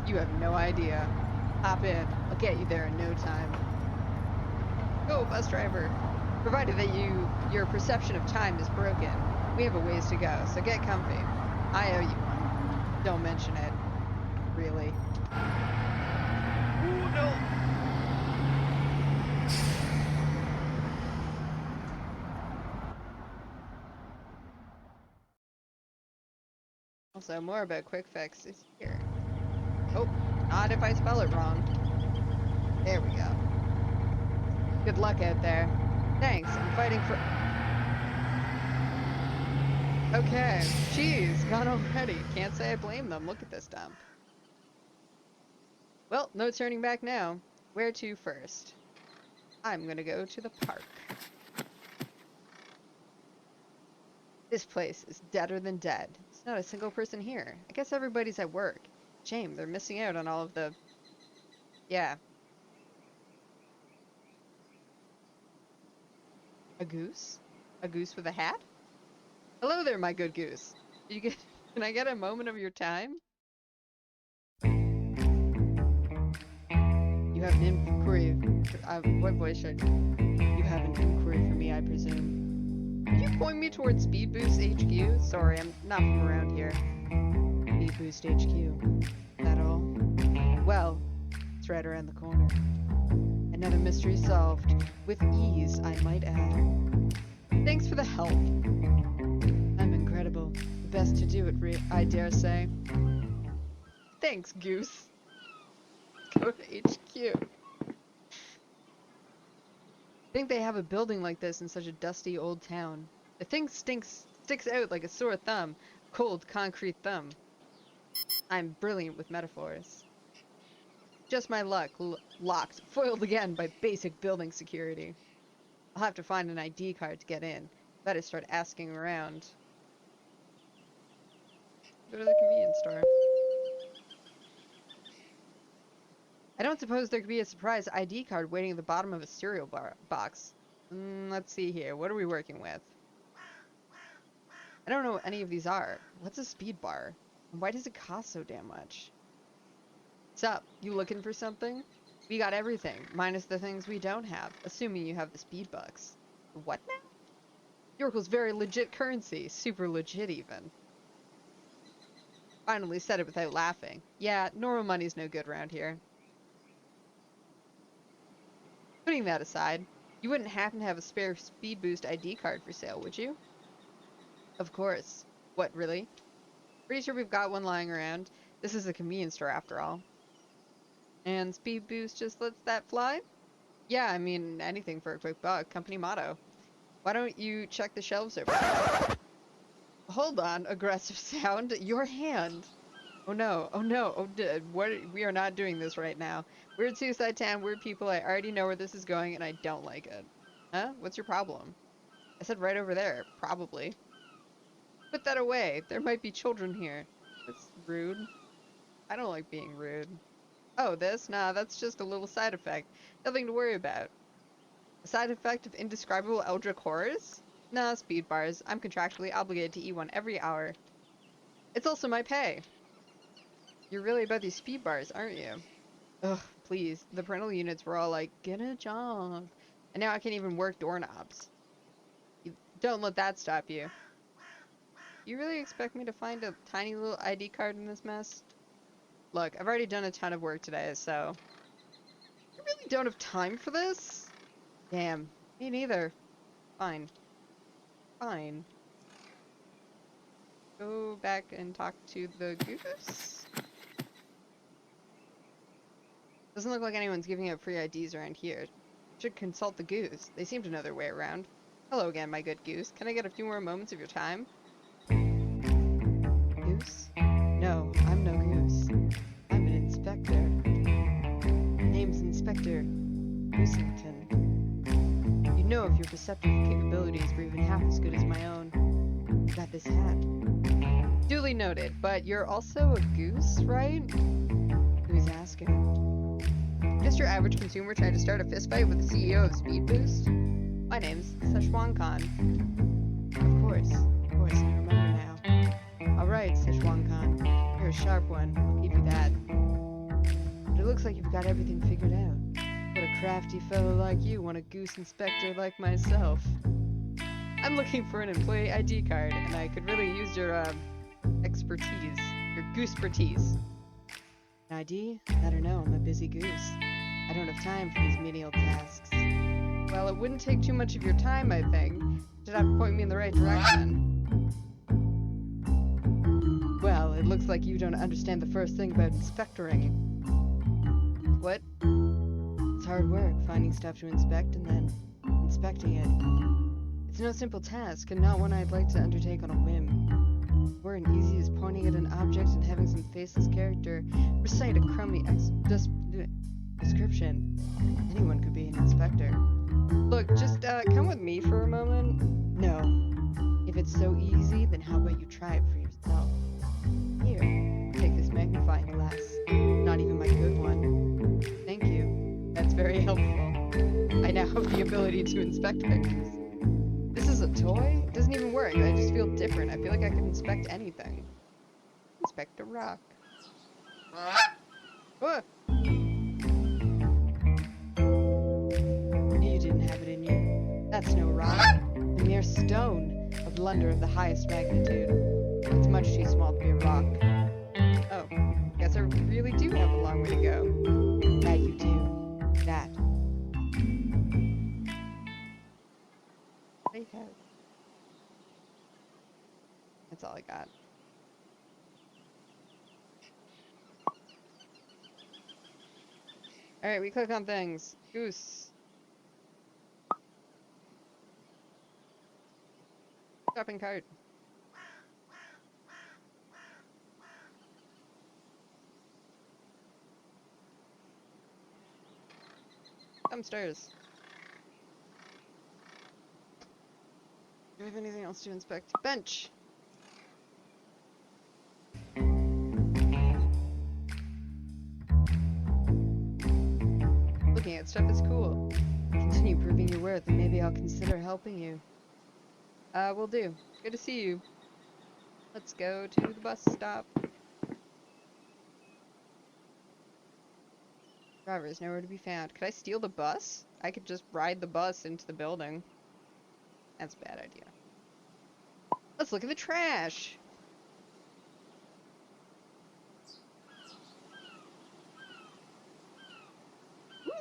You have no idea. Hop in. I'll get you there in no time. Go, bus driver. Provided that your perception of time is broken, we have a ways to go, so get comfy. I owe you one. Don't mention it. Really. Ooh, no! Also, more about Quick Fix is here. Oh, not if I spell it wrong. There we go. Good luck out there. Thanks, I'm fighting for... Okay, geez, gone already. Can't say I blame them. Look at this dump. Well, no turning back now. Where to first? I'm gonna go to the park. This place is deader than dead. There's not a single person here. I guess everybody's at work. Shame, they're missing out on all of the... Yeah. A goose? A goose with a hat? Hello there, my good goose. Can I get a moment of your time? You have an inquiry. What voice should you have an inquiry for me, I presume? Could you point me towards Speed Boost HQ? Sorry, I'm not from around here. Speed Boost HQ. That It's right around the corner. Another mystery solved. With ease, I might add. Thanks for the help. I'm incredible. The best to do it, I dare say. Thanks, Goose. Go to HQ. I think they have a building like this in such a dusty old town. The thing sticks out like a sore thumb. Cold, concrete thumb. I'm brilliant with metaphors. Just my luck. Locked. Foiled again by basic building security. I'll have to find an ID card to get in. Better start asking around. Go to the convenience store. I don't suppose there could be a surprise ID card waiting at the bottom of a cereal box. Let's see here. What are we working with? I don't know what any of these are. What's a speed bar? And why does it cost so damn much? What's up? You looking for something? We got everything, minus the things we don't have, assuming you have the speed bucks. What now? Yorkel's very legit currency. Super legit, even. Finally said it without laughing. Yeah, normal money's no good around here. Putting that aside, you wouldn't happen to have a spare speed boost ID card for sale, would you? Of course. What, really? Pretty sure we've got one lying around. This is a convenience store after all. And speed boost just lets that fly? Yeah, I mean, anything for a quick buck. Company motto. Why don't you check the shelves over there? Hold on, aggressive sound. Your hand. Oh no, oh no, oh what? We are not doing this right now. Weird suicide town, weird people, I already know where this is going and I don't like it. Huh? What's your problem? I said right over there, probably. Put that away, there might be children here. That's rude. I don't like being rude. Oh, this? Nah, that's just a little side effect. Nothing to worry about. A side effect of indescribable eldritch horrors? Nah, speed bars. I'm contractually obligated to eat one every hour. It's also my pay. You're really about these speed bars, aren't you? Ugh, please. The parental units were all like, get a job. And now I can't even work doorknobs. Don't let that stop you. You really expect me to find a tiny little ID card in this mess? Look, I've already done a ton of work today, so... I really don't have time for this? Damn, me neither. Fine. Fine. Go back and talk to the goose? Doesn't look like anyone's giving out free IDs around here. Should consult the goose. They seem to know their way around. Hello again, my good goose. Can I get a few more moments of your time? Goose? No, I'm no goose. I'm an inspector. My name's Inspector Goosington. You'd know if your perceptive capabilities were even half as good as my own. You got this hat. Duly noted, but you're also a goose, right? Who's asking? Just your average consumer trying to start a fistfight with the CEO of Speed Boost? My name's Szechuan Khan. Of course, I remember now. Alright, Szechuan Khan. You're a sharp one, I'll give you that. But it looks like you've got everything figured out. What a crafty fellow like you want a goose inspector like myself. I'm looking for an employee ID card, and I could really use your, expertise. Your goose-pertise. An ID? Let her know I'm a busy goose. I don't have time for these menial tasks. Well, it wouldn't take too much of your time, I think. Should have to point me in the right direction. Well, it looks like you don't understand the first thing about inspectoring. What? It's hard work, finding stuff to inspect and then inspecting it. It's no simple task, and not one I'd like to undertake on a whim. We're as easy as pointing at an object and having some faceless character recite a crummy description. Anyone could be an inspector. Look, just come with me for a moment. No. If it's so easy, then how about you try it for yourself? Here, take this magnifying glass. Not even my good one. Thank you. That's very helpful. I now have the ability to inspect things. This is a toy? It doesn't even work. I just feel different. I feel like I could inspect anything. Inspect a rock. Oh! You didn't have it in you. That's no rock. A mere stone. A blunder of the highest magnitude. It's much too small to be a rock. Oh, guess I really do have a long way to go. Now you Alright, we click on things. Goose. Shopping cart. Dumpsters. Do we have anything else to inspect? Bench. Looking at stuff is cool. Continue proving your worth and maybe I'll consider helping you. Will do. Good to see you. Let's go to the bus stop. Driver is nowhere to be found. Could I steal the bus? I could just ride the bus into the building. That's a bad idea. Let's look at the trash.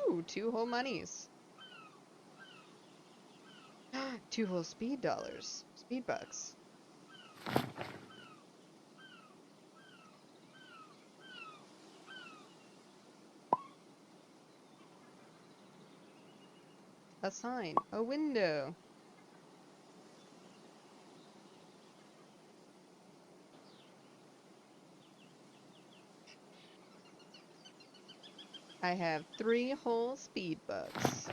Ooh, 2 whole monies. 2 whole speed dollars. Speed bucks. A sign. A window. I have 3 whole speed bucks.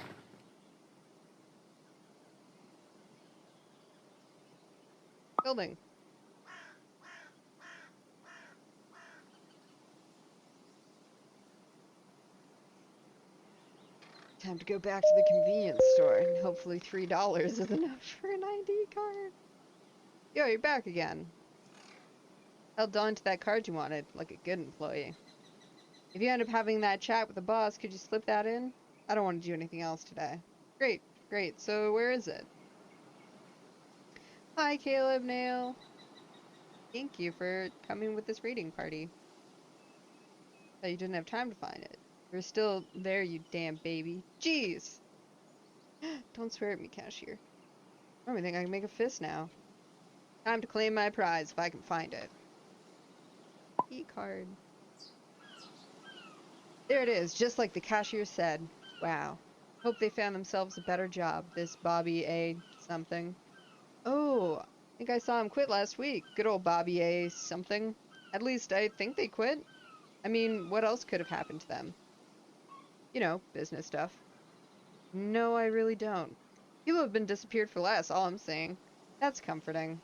Building. Time to go back to the convenience store, and hopefully $3 is enough for an ID card. Yo, you're back again. Held on to that card you wanted, like a good employee. If you end up having that chat with the boss, could you slip that in? I don't want to do anything else today. Great, great. So where is it? Hi, Caleb, Nail. Thank you for coming with this reading party. Thought you didn't have time to find it. You're still there, you damn baby. Jeez! Don't swear at me, cashier. I don't think I can make a fist now. Time to claim my prize if I can find it. E-card. There it is, just like the cashier said. Wow. Hope they found themselves a better job, this Bobby A. something. Oh, I think I saw him quit last week. Good old Bobby A. something. At least I think they quit. I mean, what else could have happened to them? You know, business stuff. No, I really don't. People have been disappeared for less, all I'm saying. That's comforting.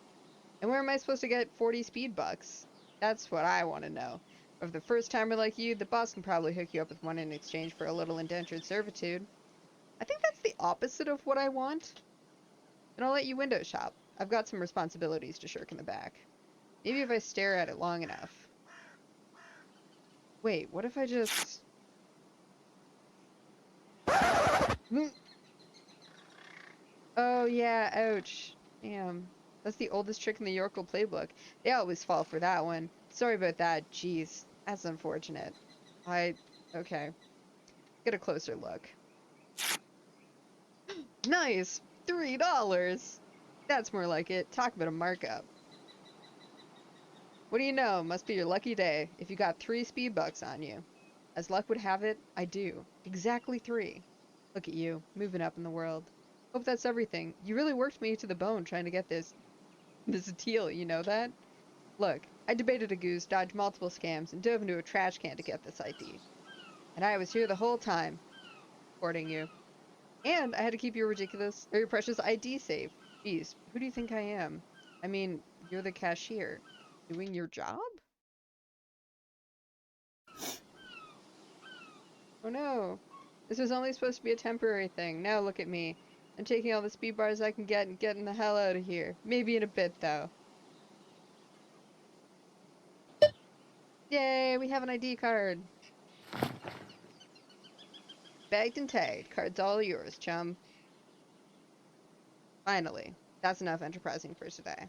And where am I supposed to get 40 speed bucks? That's what I want to know. Or if the first timer like you, the boss can probably hook you up with one in exchange for a little indentured servitude. I think that's the opposite of what I want. And I'll let you window shop. I've got some responsibilities to shirk in the back. Maybe if I stare at it long enough. Wait, what if I just... Oh yeah, ouch. Damn. That's the oldest trick in the Yorkle playbook. They always fall for that one. Sorry about that. Jeez. That's unfortunate. Okay. Get a closer look. Nice! $3! That's more like it. Talk about a markup. What do you know? Must be your lucky day if you got 3 speed bucks on you. As luck would have it, I do. Exactly 3. Look at you, moving up in the world. Hope that's everything. You really worked me to the bone trying to get this deal, you know that? Look, I debated a goose, dodged multiple scams, and dove into a trash can to get this ID. And I was here the whole time, courting you. And I had to keep your precious ID safe. Jeez, who do you think I am? I mean, you're the cashier. Doing your job? Oh no. This was only supposed to be a temporary thing. Now look at me. I'm taking all the speed bars I can get and getting the hell out of here. Maybe in a bit, though. Yay, we have an ID card. Bagged and tagged. Card's all yours, chum. Finally. That's enough enterprising for today.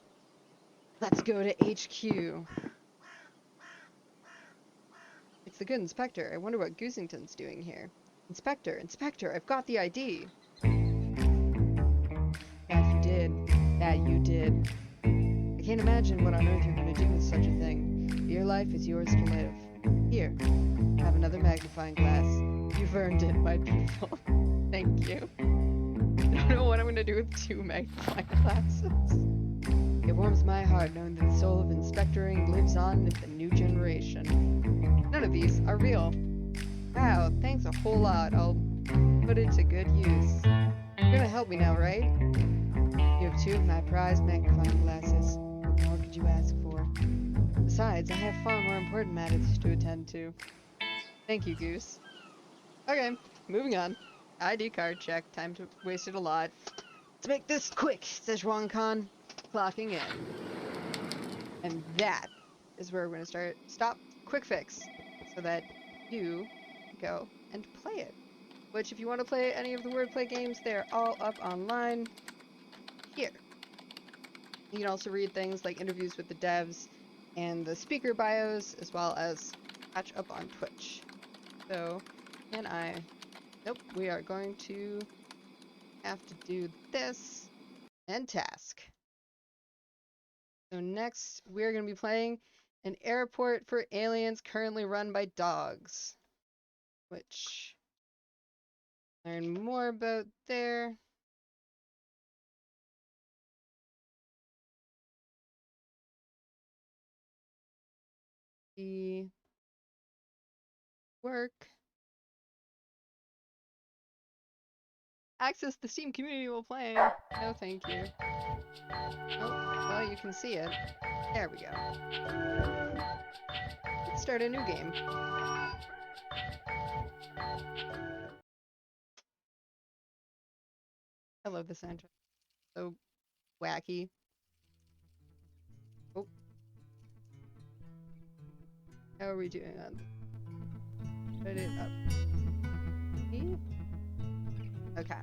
Let's go to HQ. It's the good inspector. I wonder what Goosington's doing here. Inspector, Inspector, I've got the ID. That you did. That you did. I can't imagine what on earth you're going to do with such a thing. But your life is yours to live. Here, have another magnifying glass. You've earned it, my people. Thank you. I don't know what I'm gonna do with 2 magnifying glasses. It warms my heart knowing that the soul of Inspectoring lives on in the new generation. None of these are real. Wow, thanks a whole lot. I'll put it to good use. You're gonna help me now, right? You have 2 of my prized magnifying glasses. What more could you ask for? Besides, I have far more important matters to attend to. Thank you, Goose. Okay, moving on. ID card check. Time to waste it a lot. Let's make this quick, says Juan Khan, clocking in. And that is where we're going to stop quick fix so that you go and play it. Which, if you want to play any of the WordPlay games, they're all up online here. You can also read things like interviews with the devs and the speaker bios, as well as catch up on Twitch. So, nope, we are going to have to do this and task. So next, we're going to be playing an airport for aliens currently run by dogs, which learn more about there. The work. Access the Steam community while playing. No, thank you. Oh, well, you can see it. There we go. Let's start a new game. I love the soundtrack. So wacky. Oh. How are we doing on this? Put it up. See? Okay.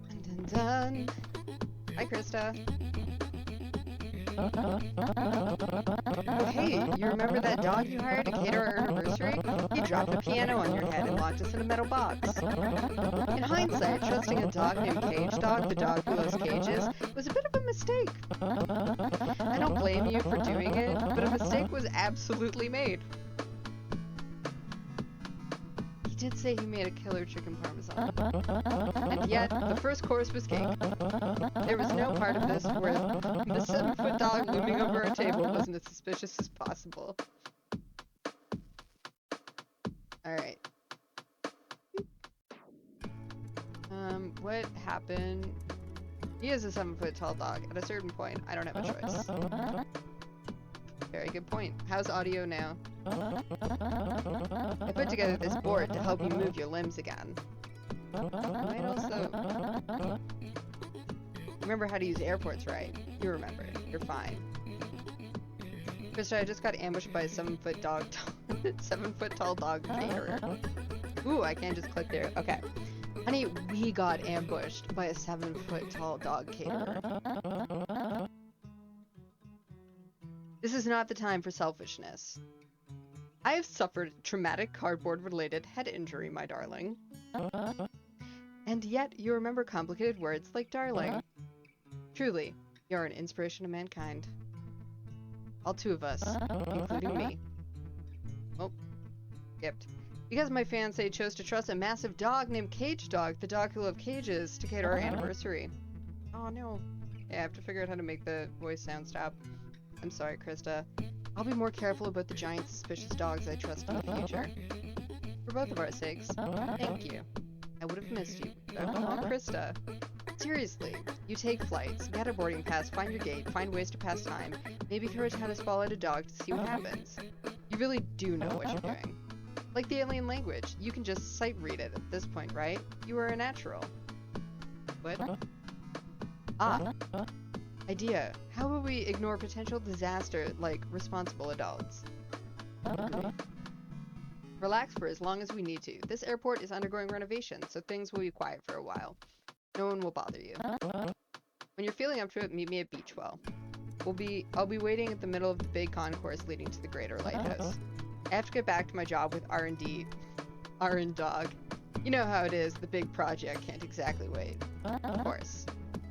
Dun, dun, dun. Hi, Krista. Oh, hey, you remember that dog you hired to cater our anniversary? He dropped a piano on your head and locked us in a metal box. In hindsight, trusting a dog named Cage Dog, the dog who loves cages, was a bit of a mistake. I don't blame you for doing it, but a mistake was absolutely made. He did say he made a killer chicken parmesan. And yet, the first course was cake. There was no part of this where the 7-foot dog looming over our table wasn't as suspicious as possible. Alright. What happened? He is a 7-foot tall dog. At a certain point, I don't have a choice. Very good point. How's audio now? I put together this board to help you move your limbs again. I might also... Remember how to use airports, right? You remember. You're fine. Krista, I just got ambushed by a 7-foot dog, 7-foot tall dog caterer. Ooh, I can't just click there. Okay. Honey, we got ambushed by a 7-foot tall dog caterer. This is not the time for selfishness. I have suffered traumatic cardboard-related head injury, my darling. And yet, you remember complicated words like darling. Truly, you're an inspiration to mankind. All 2 of us, including me. Oh, skipped. Because my fiancé chose to trust a massive dog named Cage Dog, the dog who loved cages, to cater our anniversary. Oh no. Yeah, I have to figure out how to make the voice sound stop. I'm sorry, Krista. I'll be more careful about the giant suspicious dogs I trust in the future. For both of our sakes, thank you. I would have missed you. Oh, Krista. Seriously, you take flights, get a boarding pass, find your gate, find ways to pass time, maybe throw a tennis ball at a dog to see what happens. You really do know what you're doing. Like the alien language, you can just sight read it at this point, right? You are a natural. What? Ah. Idea. How will we ignore potential disaster like responsible adults? Relax for as long as we need to. This airport is undergoing renovation, so things will be quiet for a while. No one will bother you. When you're feeling up to it, meet me at Beachwell. I'll be waiting at the middle of the big concourse leading to the Greater Lighthouse. I have to get back to my job with R&D. R&Dog. You know how it is, the big project can't exactly wait. Of course.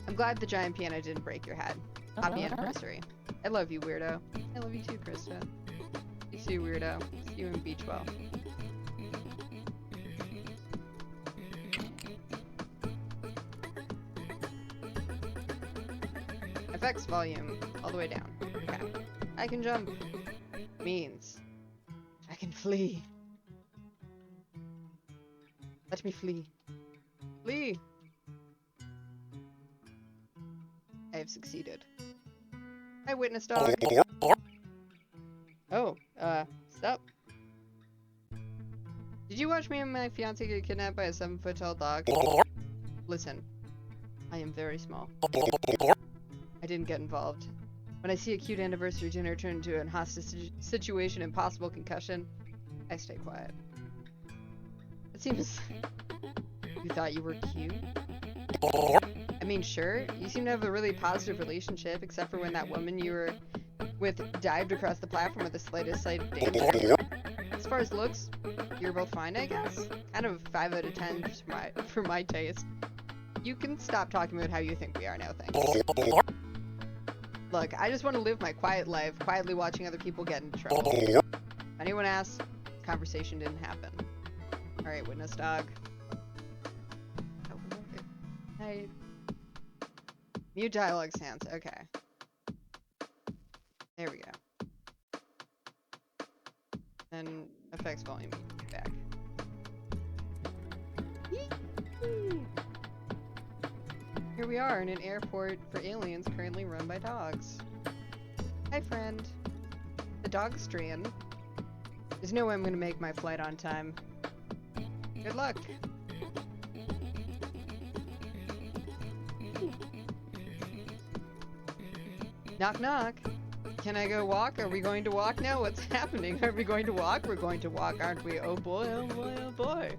I'm glad the giant piano didn't break your head. Happy anniversary. I love you, weirdo. I love you too, Krista. You see, weirdo. See you in Beachwell. FX volume all the way down. Okay. I can jump. Means I can flee. Let me flee. Flee! I have succeeded. Hi, witness dog. Oh, stop. Did you watch me and my fiance get kidnapped by a 7-foot tall dog? Listen, I am very small. I didn't get involved. When I see a cute anniversary dinner turn into a hostage situation and possible concussion, I stay quiet. It seems you thought you were cute. I mean, sure, you seem to have a really positive relationship, except for when that woman you were with dived across the platform with the slightest sight of danger. As far as looks, you're both fine, I guess. Kind of 5 out of 10 for my taste. You can stop talking about how you think we are now, thanks. Look, I just want to live my quiet life, quietly watching other people get into trouble. If anyone asks, conversation didn't happen. Alright, witness dog. Oh, hey. Mute dialogue sounds, okay. There we go. And effects volume back. Here we are in an airport for aliens currently run by dogs. Hi, friend. The dog's straying. There's no way I'm gonna make my flight on time. Good luck. Knock knock. Can I go walk? Are we going to walk now? What's happening? Are we going to walk? We're going to walk, aren't we? Oh boy, oh boy, oh boy.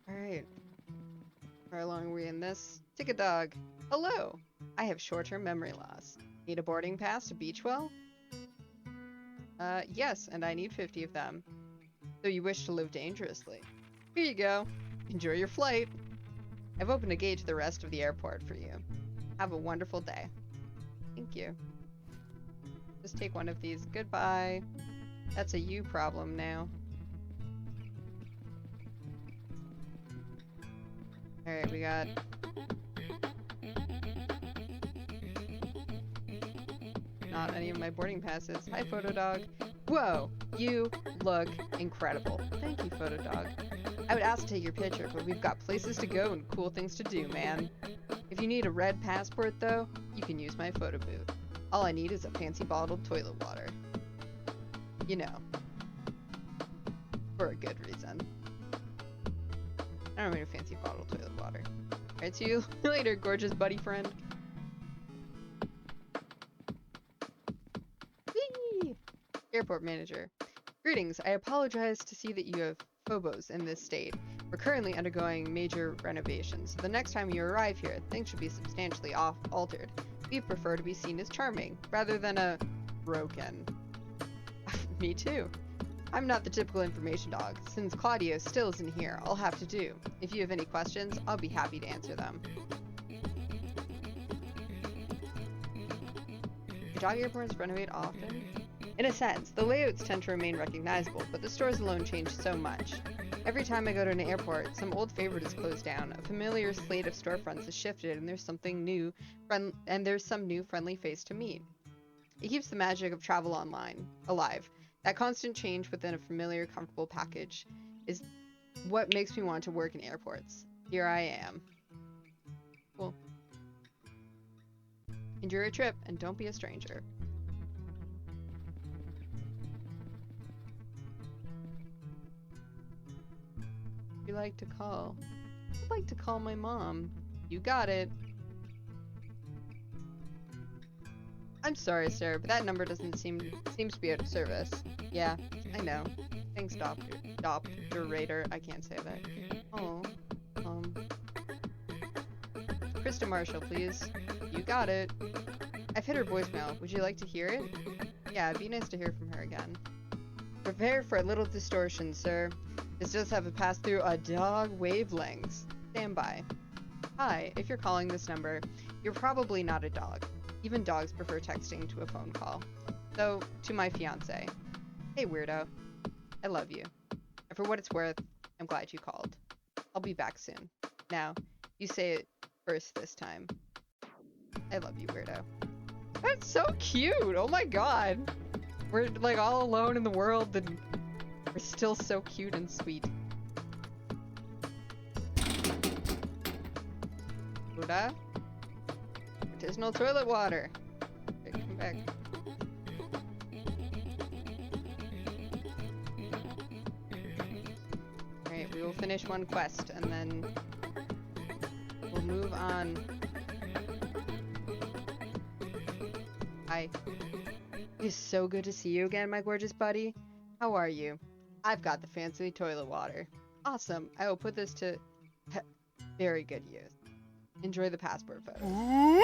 Alright. How long are we in this? Ticket dog. Hello. I have short-term memory loss. Need a boarding pass to Beachwell? Yes, and I need 50 of them. So you wish to live dangerously. Here you go. Enjoy your flight. I've opened a gate to the rest of the airport for you. Have a wonderful day. Thank you. Just take one of these. Goodbye. That's a you problem now. Alright, we got... not any of my boarding passes. Hi, Photo Dog. Whoa! You look incredible. Thank you, Photo Dog. I would ask to take your picture, but we've got places to go and cool things to do, man. If you need a red passport, though, you can use my photo booth. All I need is a fancy bottled toilet water. You know. For a good reason. I don't need a fancy bottled toilet water. Alright, see you later, gorgeous buddy friend. Whee! Airport manager. Greetings, I apologize to see that you have phobos in this state. We're currently undergoing major renovations, so the next time you arrive here, things should be substantially altered. We prefer to be seen as charming, rather than a broken. Me too. I'm not the typical information dog. Since Claudio still isn't here, I'll have to do. If you have any questions, I'll be happy to answer them. Do dog airports renovate often? In a sense, the layouts tend to remain recognizable, but the stores alone change so much. Every time I go to an airport, some old favorite is closed down, a familiar slate of storefronts is shifted, and there's something new, there's some new friendly face to meet. It keeps the magic of travel online alive. That constant change within a familiar, comfortable package is what makes me want to work in airports. Here I am. Cool. Enjoy your trip, and don't be a stranger. You like to call? I'd like to call my mom. You got it. I'm sorry, sir, but that number doesn't seems to be out of service. Yeah, I know. Thanks, Dr. Raider. I can't say that. Oh, Krista Marshall, please. You got it. I've hit her voicemail. Would you like to hear it? Yeah, it'd be nice to hear from her again. Prepare for a little distortion, sir. This does have to pass through a dog wavelengths. Stand by. Hi, if you're calling this number, you're probably not a dog. Even dogs prefer texting to a phone call. So, to my fiance, hey weirdo, I love you. And for what it's worth, I'm glad you called. I'll be back soon. Now, you say it first this time. I love you, weirdo. That's so cute! Oh my god! We're like all alone in the world and we're still so cute and sweet. Buddha? Artisanal toilet water. Okay, come back. Alright, we will finish one quest and then we'll move on. Hi. It is so good to see you again, my gorgeous buddy. How are you? I've got the fancy toilet water. Awesome. I will put this to very good use. Enjoy the passport photos.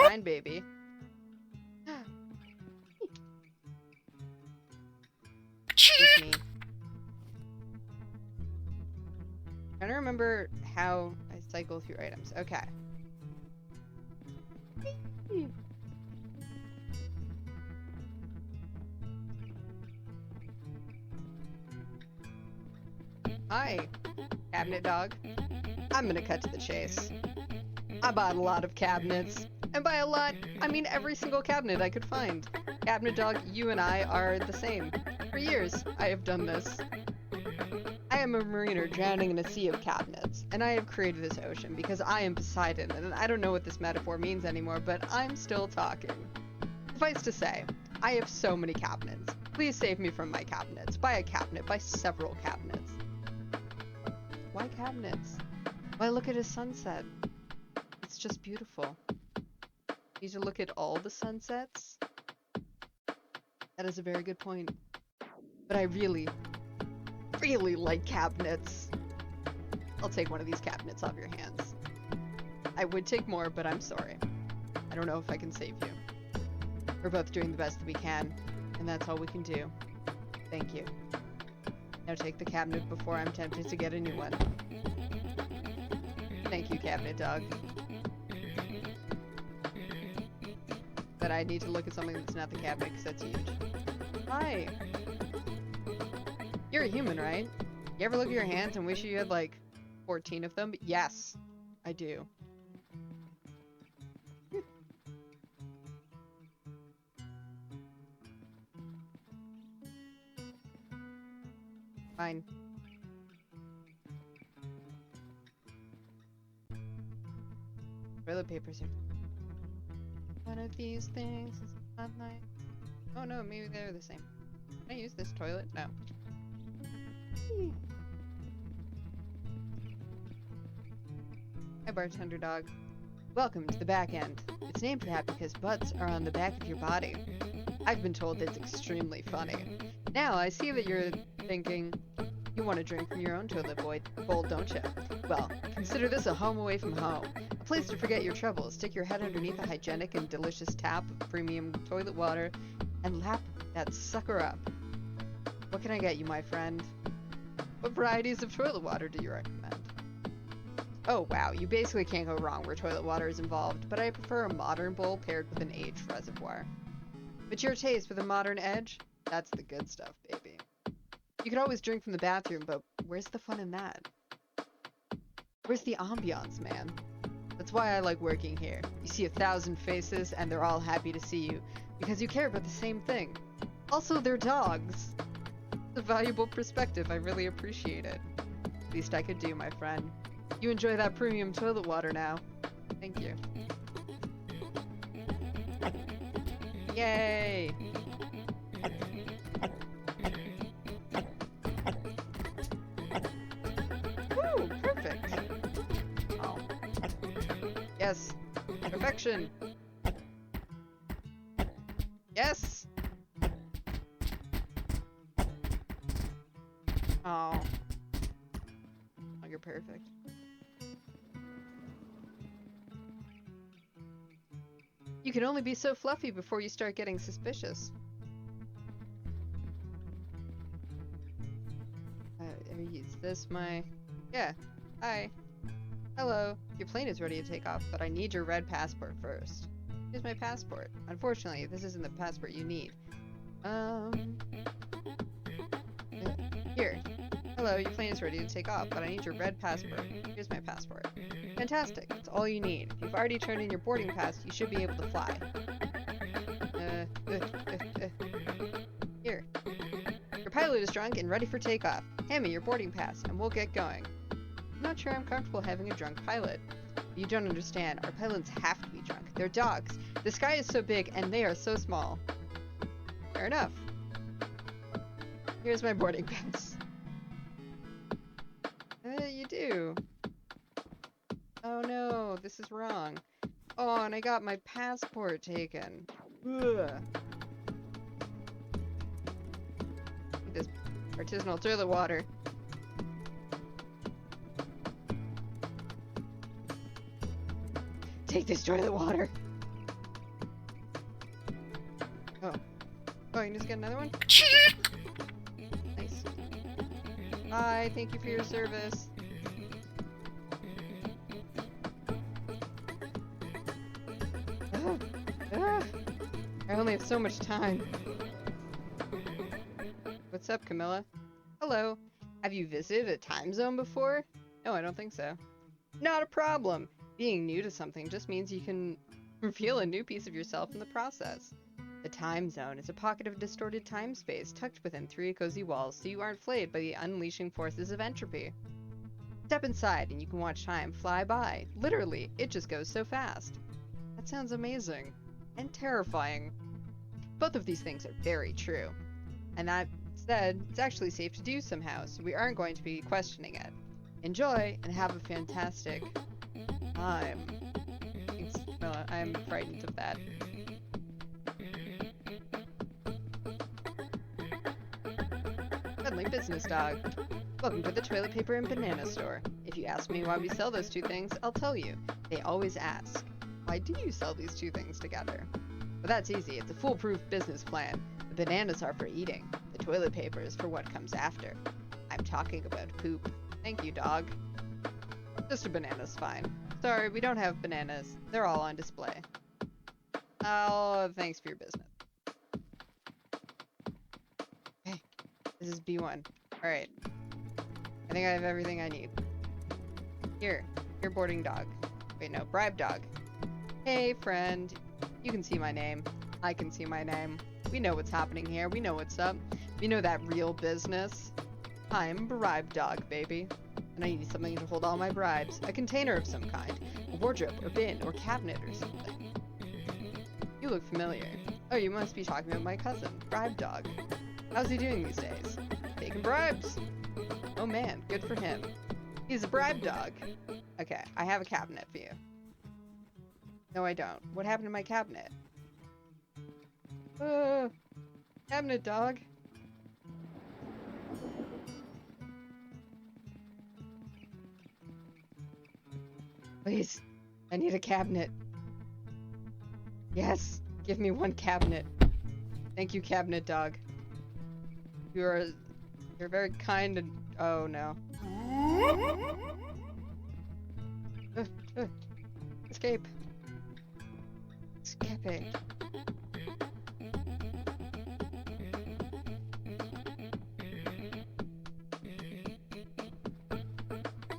Fine, baby. Excuse me. Trying to remember how I cycle through items. Okay. Hi, cabinet dog. I'm gonna cut to the chase. I bought a lot of cabinets, and by a lot, I mean every single cabinet I could find. Cabinet dog, you and I are the same. For years, I have done this. I am a mariner drowning in a sea of cabinets, and I have created this ocean because I am Poseidon, and I don't know what this metaphor means anymore, but I'm still talking. Suffice to say, I have so many cabinets. Please save me from my cabinets. Buy a cabinet, buy several cabinets. Why cabinets? Why look at a sunset? It's just beautiful. You need to look at all the sunsets? That is a very good point. But I really, really like cabinets. I'll take one of these cabinets off your hands. I would take more, but I'm sorry. I don't know if I can save you. We're both doing the best that we can, and that's all we can do. Thank you. Now take the cabinet before I'm tempted to get a new one. Thank you, cabinet dog. But I need to look at something that's not the cabinet because that's huge. Hi! You're a human, right? You ever look at your hands and wish you had like 14 of them? Yes, I do. Fine. Toilet papers are. One of these things is not nice. Oh no, maybe they're the same. Can I use this toilet? No. Hi, bartender dog. Welcome to the back end. It's named for that because butts are on the back of your body. I've been told it's extremely funny. Now I see that you're thinking, you want to drink from your own toilet bowl, don't you? Well, consider this a home away from home. A place to forget your troubles. Stick your head underneath a hygienic and delicious tap of premium toilet water and lap that sucker up. What can I get you, my friend? What varieties of toilet water do you recommend? Oh wow, you basically can't go wrong where toilet water is involved, but I prefer a modern bowl paired with an aged reservoir. Mature taste with a modern edge? That's the good stuff, baby. You could always drink from the bathroom, but where's the fun in that? Where's the ambiance, man? That's why I like working here. You see 1,000 faces, and they're all happy to see you, because you care about the same thing. Also, they're dogs. It's a valuable perspective. I really appreciate it. Least I could do, my friend. You enjoy that premium toilet water now. Thank you. Yay! Woo! Perfect! Oh. Yes! Perfection! Yes! Oh. Oh, you're perfect. You can only be so fluffy before you start getting suspicious. Is this my... Yeah. Hi. Hello. Your plane is ready to take off, but I need your red passport first. Here's my passport. Unfortunately, this isn't the passport you need. Here. Hello, your plane is ready to take off, but I need your red passport. Here's my passport. Fantastic. That's all you need. If you've already turned in your boarding pass, you should be able to fly. Here. Your pilot is drunk and ready for takeoff. Hand me your boarding pass, and we'll get going. I'm not sure I'm comfortable having a drunk pilot. You don't understand. Our pilots have to be drunk. They're dogs. The sky is so big, and they are so small. Fair enough. Here's my boarding pass. You do. Oh no, this is wrong. Oh, and I got my passport taken. Ugh. This artisanal toilet water. Take this toilet water. Oh. Oh, you can just get another one? Nice. Hi, thank you for your service. I only have so much time. What's up, Camilla? Hello. Have you visited a time zone before? No, I don't think so. Not a problem. Being new to something just means you can reveal a new piece of yourself in the process. The time zone is a pocket of distorted time-space tucked within 3 cozy walls so you aren't flayed by the unleashing forces of entropy. Step inside and you can watch time fly by. Literally, it just goes so fast. That sounds amazing. And terrifying. Both of these things are very true. And that said, it's actually safe to do somehow, so we aren't going to be questioning it. Enjoy, and have a fantastic time. Thanks, Camilla. I'm frightened of that. Friendly business dog. Welcome to the toilet paper and banana store. If you ask me why we sell those two things, I'll tell you. They always ask, why do you sell these two things together? Well, that's easy. It's a foolproof business plan. The bananas are for eating. The toilet paper is for what comes after. I'm talking about poop. Thank you, dog. Just a banana's fine. Sorry, we don't have bananas. They're all on display. Oh, thanks for your business. Okay, this is B1. Alright. I think I have everything I need. Here boarding dog. Wait, no, bribe dog. Hey, friend. You can see my name. I can see my name. We know what's happening here. We know what's up. We know that real business. I'm bribe dog, baby. And I need something to hold all my bribes. A container of some kind. A wardrobe, or bin, or cabinet, or something. You look familiar. Oh, you must be talking about my cousin, Bribe Dog. How's he doing these days? Taking bribes. Oh man, good for him. He's a bribe dog. Okay, I have a cabinet for you. No, I don't. What happened to my cabinet? Cabinet dog. Please, I need a cabinet. Yes, give me one cabinet. Thank you, cabinet dog. You're very kind and oh no. Escape. Escaping.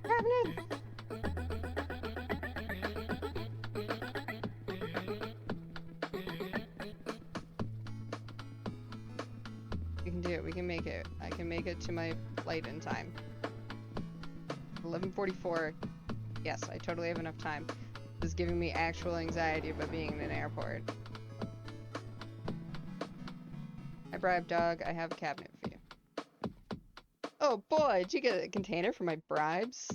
Cabinet. We can do it. We can make it. I can make it to my flight in time. 11:44. Yes, I totally have enough time. This is giving me actual anxiety about being in an airport. I bribe dog. I have a cabinet for you. Oh boy, did you get a container for my bribes?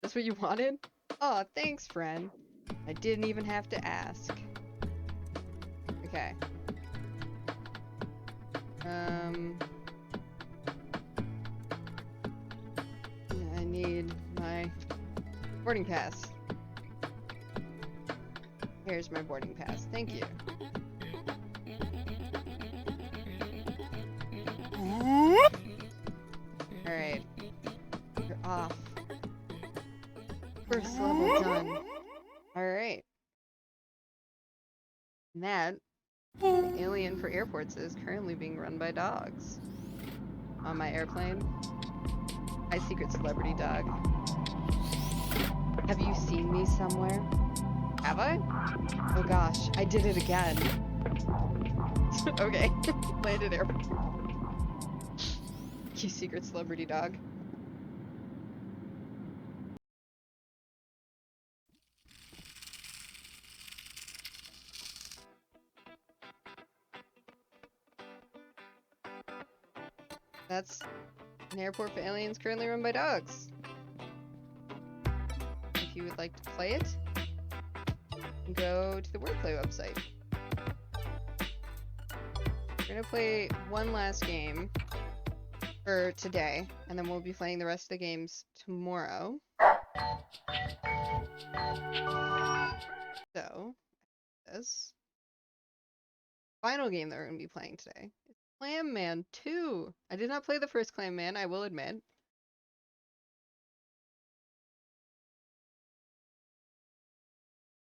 That's what you wanted? Oh, thanks, friend. I didn't even have to ask. Okay. I need my boarding pass. Here's my boarding pass. Thank you. Alright. You're off. First level done. Alright. And that, the alien for airports is currently being run by dogs. On my airplane, my secret celebrity dog. Have you seen me somewhere? Have I? Oh gosh, I did it again. Okay, landed airport. You secret celebrity dog. That's an airport for aliens currently run by dogs. If you would like to play it, go to the WordPlay website. We're gonna play one last game for today, and then we'll be playing the rest of the games tomorrow. So, this final game that we're gonna be playing today is Clam Man 2. I did not play the first Clam Man, I will admit.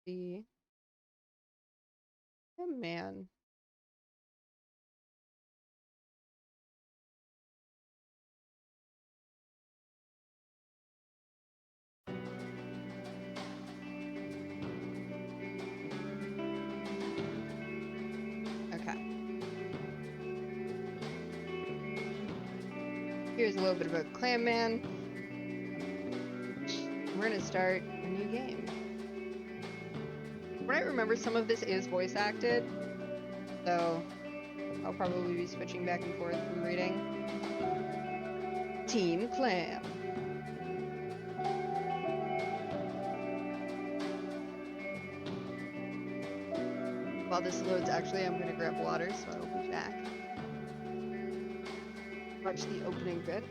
The Clam Man. Okay. Here's a little bit about Clam Man. We're gonna start a new game. From what I remember, some of this is voice acted, so I'll probably be switching back and forth from reading. Team Clam. While this loads, actually, I'm gonna grab water, so I'll be back. Watch the opening bit.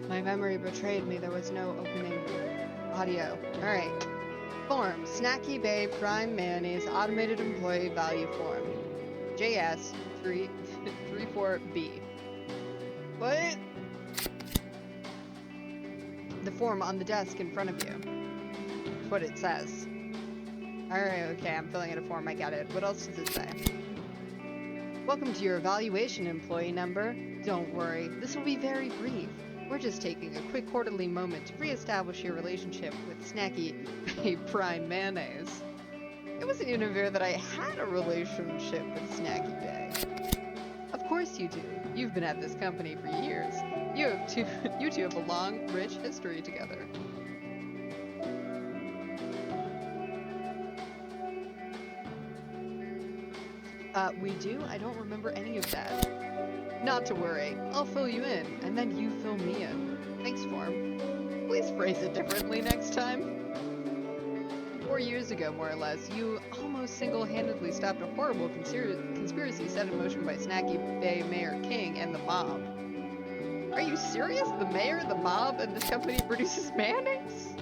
My memory betrayed me. There was no opening audio. Alright. Form. Snacky Bay Prime Mayonnaise Automated Employee Value Form. JS 34B. What? The form on the desk in front of you. That's what it says. Alright, okay, I'm filling in a form. I get it. What else does it say? Welcome to your evaluation, employee number. Don't worry, this will be very brief. We're just taking a quick quarterly moment to re-establish your relationship with Snacky Bay Prime Mayonnaise. It wasn't even aware that I had a relationship with Snacky Bay. Of course you do. You've been at this company for years. You two have a long, rich history together. We do? I don't remember any of that. Not to worry. I'll fill you in, and then you fill me in. Thanks, Form. Please phrase it differently next time. 4 years ago, more or less, you almost single-handedly stopped a horrible conspiracy set in motion by Snacky Bay Mayor King and the mob. Are you serious? The mayor, the mob, and this company produces mayonnaise?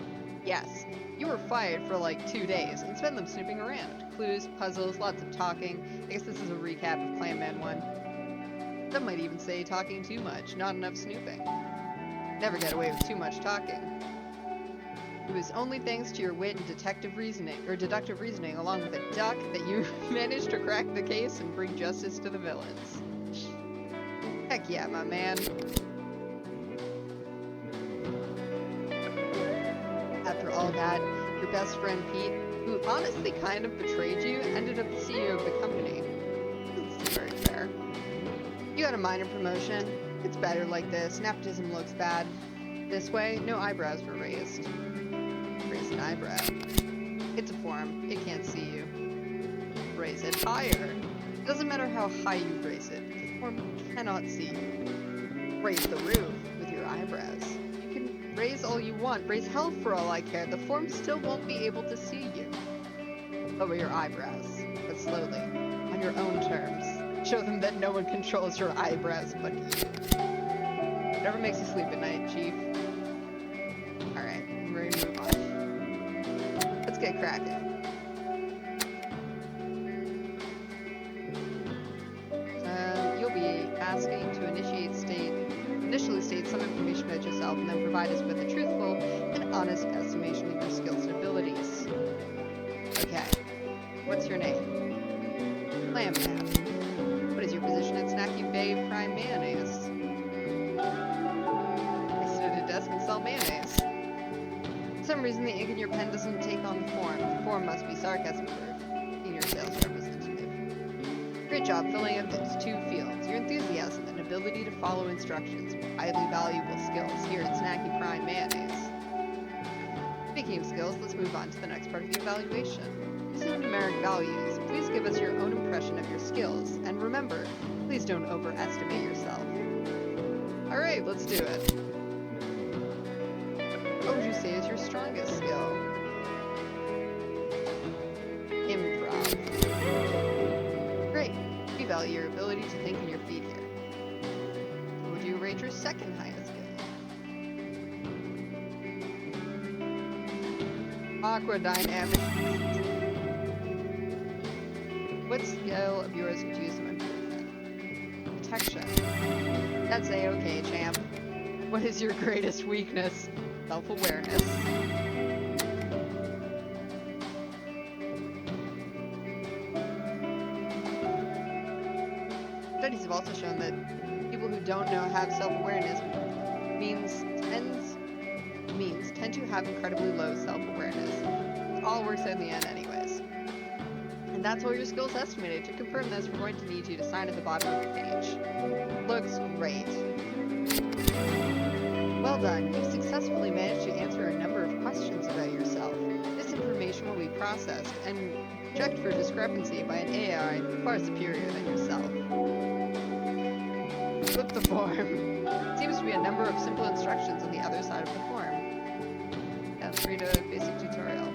Yes. You were fired for like 2 days and spent them snooping around. Clues, puzzles, lots of talking. I guess this is a recap of Clam Man 1. Some might even say talking too much, not enough snooping. Never get away with too much talking. It was only thanks to your wit and deductive reasoning, along with a duck, that you managed to crack the case and bring justice to the villains. Heck yeah, my man. After all that, your best friend Pete, who honestly kind of betrayed you, ended up the CEO of the company. Doesn't seem very fair. You got a minor promotion. It's better like this. Nepotism looks bad. This way, no eyebrows were raised. Raised eyebrow. It's a form. It can't see you. Raise it higher. It doesn't matter how high you raise it. The form cannot see you. Raise the roof with your eyebrows. You can raise all you want. Raise hell for all I care. The form still won't be able to see you. Lower your eyebrows, but slowly, on your own terms. Show them that no one controls your eyebrows but you. Whatever makes you sleep at night, Chief. Alright, we're gonna move on. Let's get cracking. You'll be asking to initially state some information about yourself and then provide us with a truthful and honest estimation of your skills and abilities. Okay. What's your name? Lamb Man. What is your position at Snacky Bay Prime Mayonnaise? I sit at a desk and sell mayonnaise. For some reason, the ink in your pen doesn't take on the form. The form must be sarcasm proof. Senior sales representative. Great job filling up those two fields. Your enthusiasm and ability to follow instructions. Highly valuable skills here at Snacky Prime Mayonnaise. Speaking of skills, let's move on to the next part of the evaluation. Using numeric values, please give us your own impression of your skills. And remember, please don't overestimate yourself. Alright, let's do it. What would you say is your strongest skill? Improv. Great. We value your ability to think on your feet here. What would you rate your second highest skill? Awkward dynamics. What skill of yours could use some improvement? Detection. That's A-okay, champ. What is your greatest weakness? Self-awareness. Studies have also shown that people who don't know have self-awareness tend to have incredibly low self-awareness. It all works out in the end anyways. And that's all your skills estimated. To confirm this, we're going to need you to sign at the bottom of the page. Looks great. Well done. You've successfully managed to answer a number of questions about yourself. This information will be processed and checked for discrepancy by an AI far superior than yourself. Flip the form. Seems to be a number of simple instructions on the other side of the form. Let's read a basic tutorial.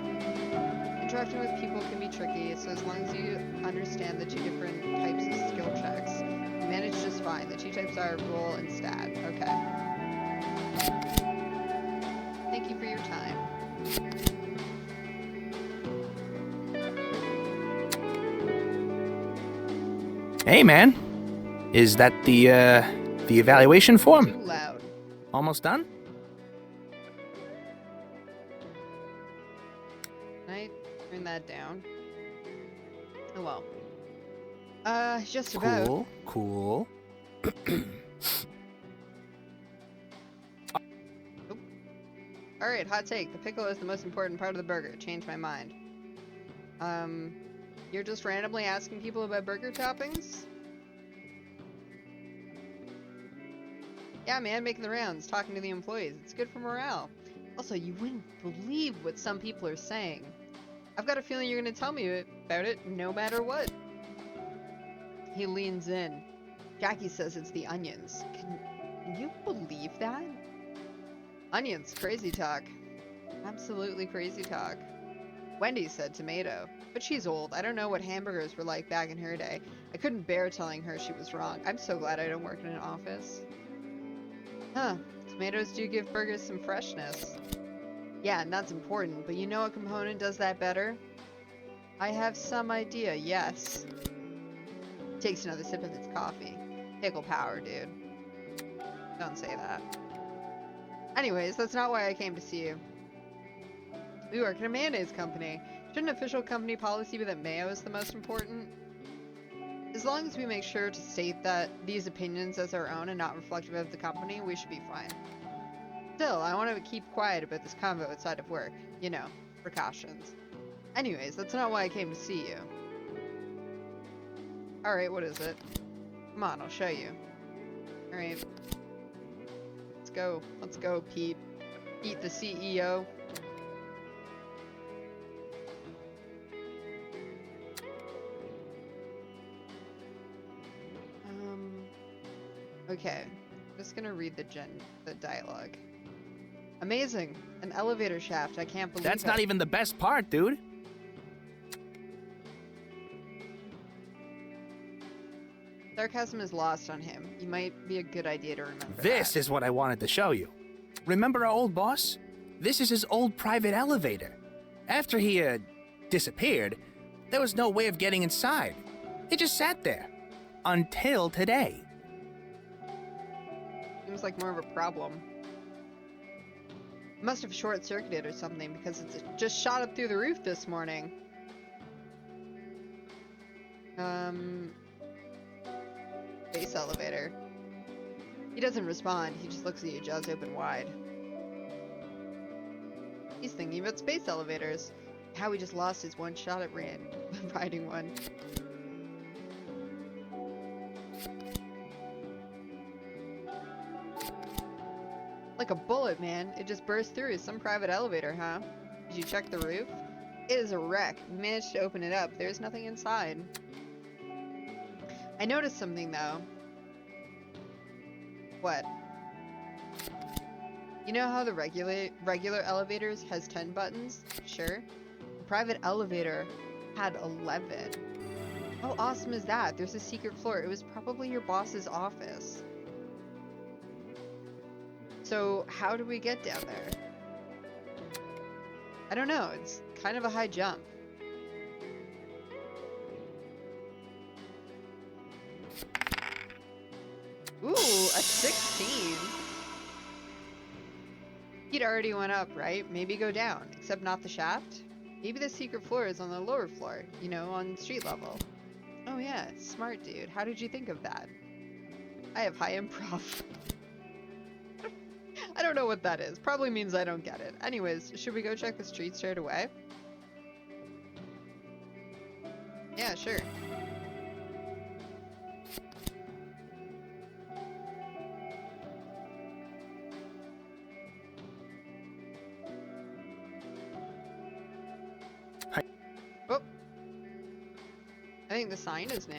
Interacting with people can be tricky, so as long as you understand the two different types of skill checks, you manage just fine. The two types are roll and stat. Okay. Thank you for your time. Hey, man. Is that the evaluation form? Too loud. Almost done? Can I turn that down? Oh well. Just about. Cool. Alright, hot take. The pickle is the most important part of the burger. Changed my mind. You're just randomly asking people about burger toppings? Yeah, man, making the rounds, talking to the employees. It's good for morale. Also, you wouldn't believe what some people are saying. I've got a feeling you're going to tell me about it no matter what. He leans in. Jackie says it's the onions. Can you believe that? Onions, crazy talk. Absolutely crazy talk. Wendy said tomato, but she's old. I don't know what hamburgers were like back in her day. I couldn't bear telling her she was wrong. I'm so glad I don't work in an office. Huh, tomatoes do give burgers some freshness. Yeah, and that's important, but you know what component does that better? I have some idea, yes. Takes another sip of its coffee. Pickle power, dude. Don't say that. Anyways, that's not why I came to see you. We work in a mayonnaise company. Shouldn't official company policy be that mayo is the most important? As long as we make sure to state that these opinions as our own and not reflective of the company, we should be fine. Still, I want to keep quiet about this convo outside of work. You know, precautions. Anyways, that's not why I came to see you. Alright, what is it? Come on, I'll show you. Alright. Let's go. Let's go, Pete. Pete the CEO. Okay, just gonna read the dialogue. Amazing! An elevator shaft. I can't believe That's it. not even the best part, dude. Sarcasm is lost on him. You might be a good idea to remember This that. is what I wanted to show you. Remember our old boss? This is his old private elevator. After he, disappeared, there was no way of getting inside. It just sat there. Until today. Seems like more of a problem. It must have short-circuited or something because it's just shot up through the roof this morning. Space elevator. He doesn't respond. He just looks at you, jaws open wide. He's thinking about space elevators. How he just lost his one shot at riding one. Like a bullet, man. It just burst through. Some private elevator, huh? Did you check the roof? It is a wreck. We managed to open it up. There's nothing inside. I noticed something, though. What? You know how the regular elevators has 10 buttons? Sure. The private elevator had 11. How awesome is that? There's a secret floor. It was probably your boss's office. So how do we get down there? I don't know. It's kind of a high jump. Ooh, a 16. He'd already went up, right? Maybe go down, except not the shaft. Maybe the secret floor is on the lower floor, you know, on street level. Oh yeah, smart dude. How did you think of that? I have high improv. I don't know what that is. Probably means I don't get it. Anyways, should we go check the street straight away? Yeah, sure. Oh. I think the sign is new.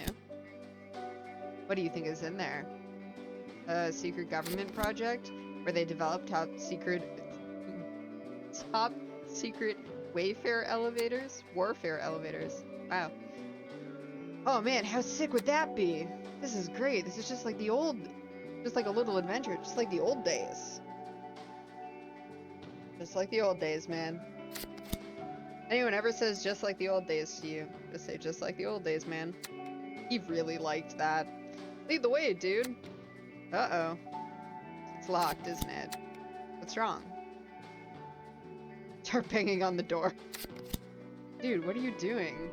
What do you think is in there? A secret government project where they developed top secret warfare elevators? Wow. Oh man, how sick would that be? This is great. This is just like the old, just like a little adventure, just like the old days. Just like the old days, man. Anyone ever says just like the old days to you, just say just like the old days, man. He really liked that. Lead the way, dude. Uh-oh. It's locked, isn't it? What's wrong? Start banging on the door. Dude, what are you doing?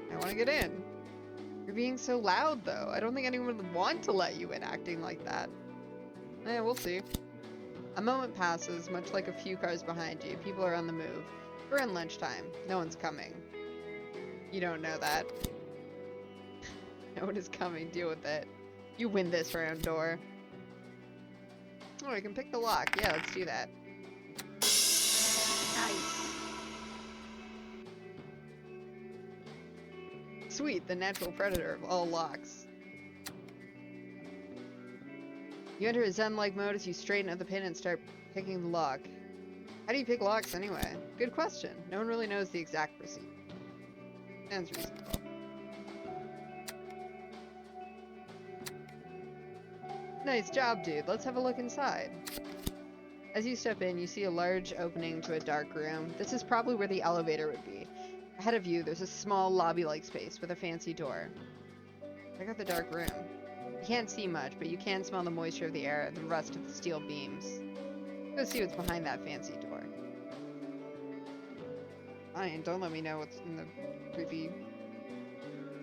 I want to get in. You're being so loud, though. I don't think anyone would want to let you in acting like that. Eh, we'll see. A moment passes, much like a few cars behind you. People are on the move. We're in lunchtime. No one's coming. You don't know that. No one is coming. Deal with it. You win this round, door. Oh, I can pick the lock. Yeah, let's do that. Nice. Sweet, the natural predator of all locks. You enter a Zen-like mode as you straighten out the pin and start picking the lock. How do you pick locks anyway? Good question. No one really knows the exact procedure. Sounds reasonable. Nice job, dude. Let's have a look inside. As you step in, you see a large opening to a dark room. This is probably where the elevator would be. Ahead of you, there's a small lobby-like space with a fancy door. Check out the dark room. You can't see much, but you can smell the moisture of the air and the rust of the steel beams. Go see what's behind that fancy door. Fine, don't let me know what's in the creepy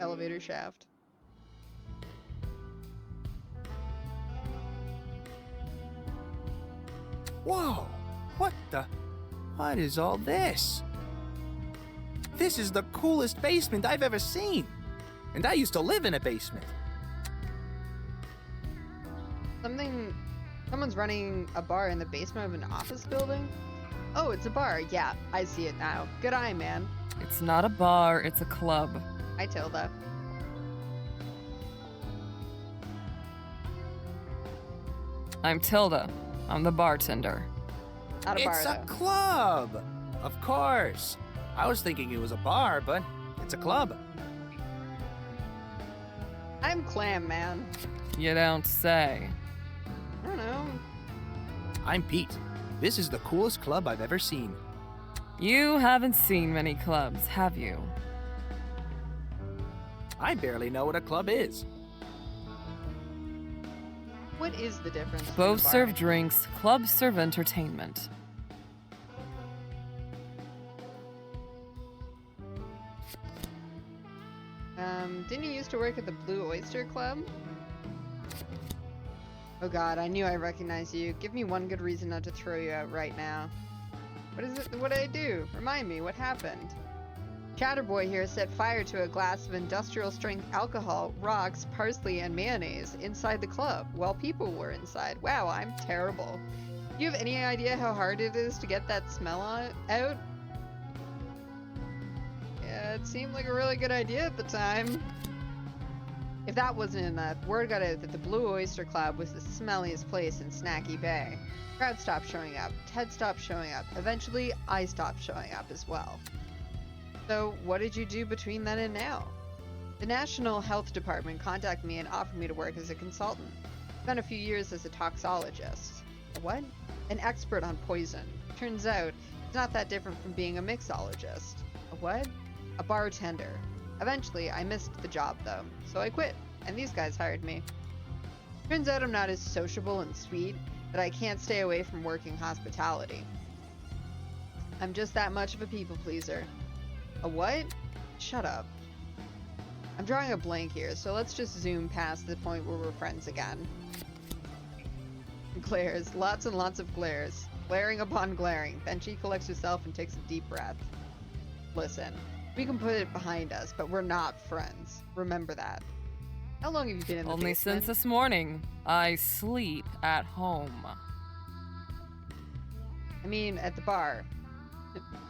elevator shaft. Whoa! What is all this? This is the coolest basement I've ever seen! And I used to live in a basement. Someone's running a bar in the basement of an office building? Oh, it's a bar. Yeah, I see it now. Good eye, man. It's not a bar, it's a club. Hi, Tilda. I'm Tilda. I'm the bartender. Not a bar, It's a though. club! Of course. I was thinking it was a bar, but it's a club. I'm Clam, man. You don't say. I don't know. I'm Pete. This is the coolest club I've ever seen. You haven't seen many clubs, have you? I barely know what a club is. What is the difference? between Both a bar serve and- drinks, clubs serve entertainment. Didn't you used to work at the Blue Oyster Club? Oh god, I knew I recognized you. Give me one good reason not to throw you out right now. What is it? What did I do? Remind me, what happened? Chatterboy here set fire to a glass of industrial strength alcohol, rocks, parsley, and mayonnaise inside the club while people were inside. Wow, I'm terrible. Do you have any idea how hard it is to get that smell out? Yeah, it seemed like a really good idea at the time. If that wasn't enough, word got out that the Blue Oyster Club was the smelliest place in Snacky Bay. Crowd stopped showing up, Ted stopped showing up, eventually I stopped showing up as well. So what did you do between then and now? The National Health Department contacted me and offered me to work as a consultant. Spent a few years as a toxologist. A what? An expert on poison. Turns out, it's not that different from being a mixologist. A what? A bartender. Eventually, I missed the job though, so I quit, and these guys hired me. Turns out I'm not as sociable and sweet that I can't stay away from working hospitality. I'm just that much of a people pleaser. A what? Shut up. I'm drawing a blank here, so let's just zoom past the point where we're friends again. Glares, lots and lots of glares. Glaring upon glaring. Then she collects herself and takes a deep breath. Listen, we can put it behind us, but we're not friends. Remember that. How long have you been in the Only basement? since this morning. I sleep at home. I mean, at the bar.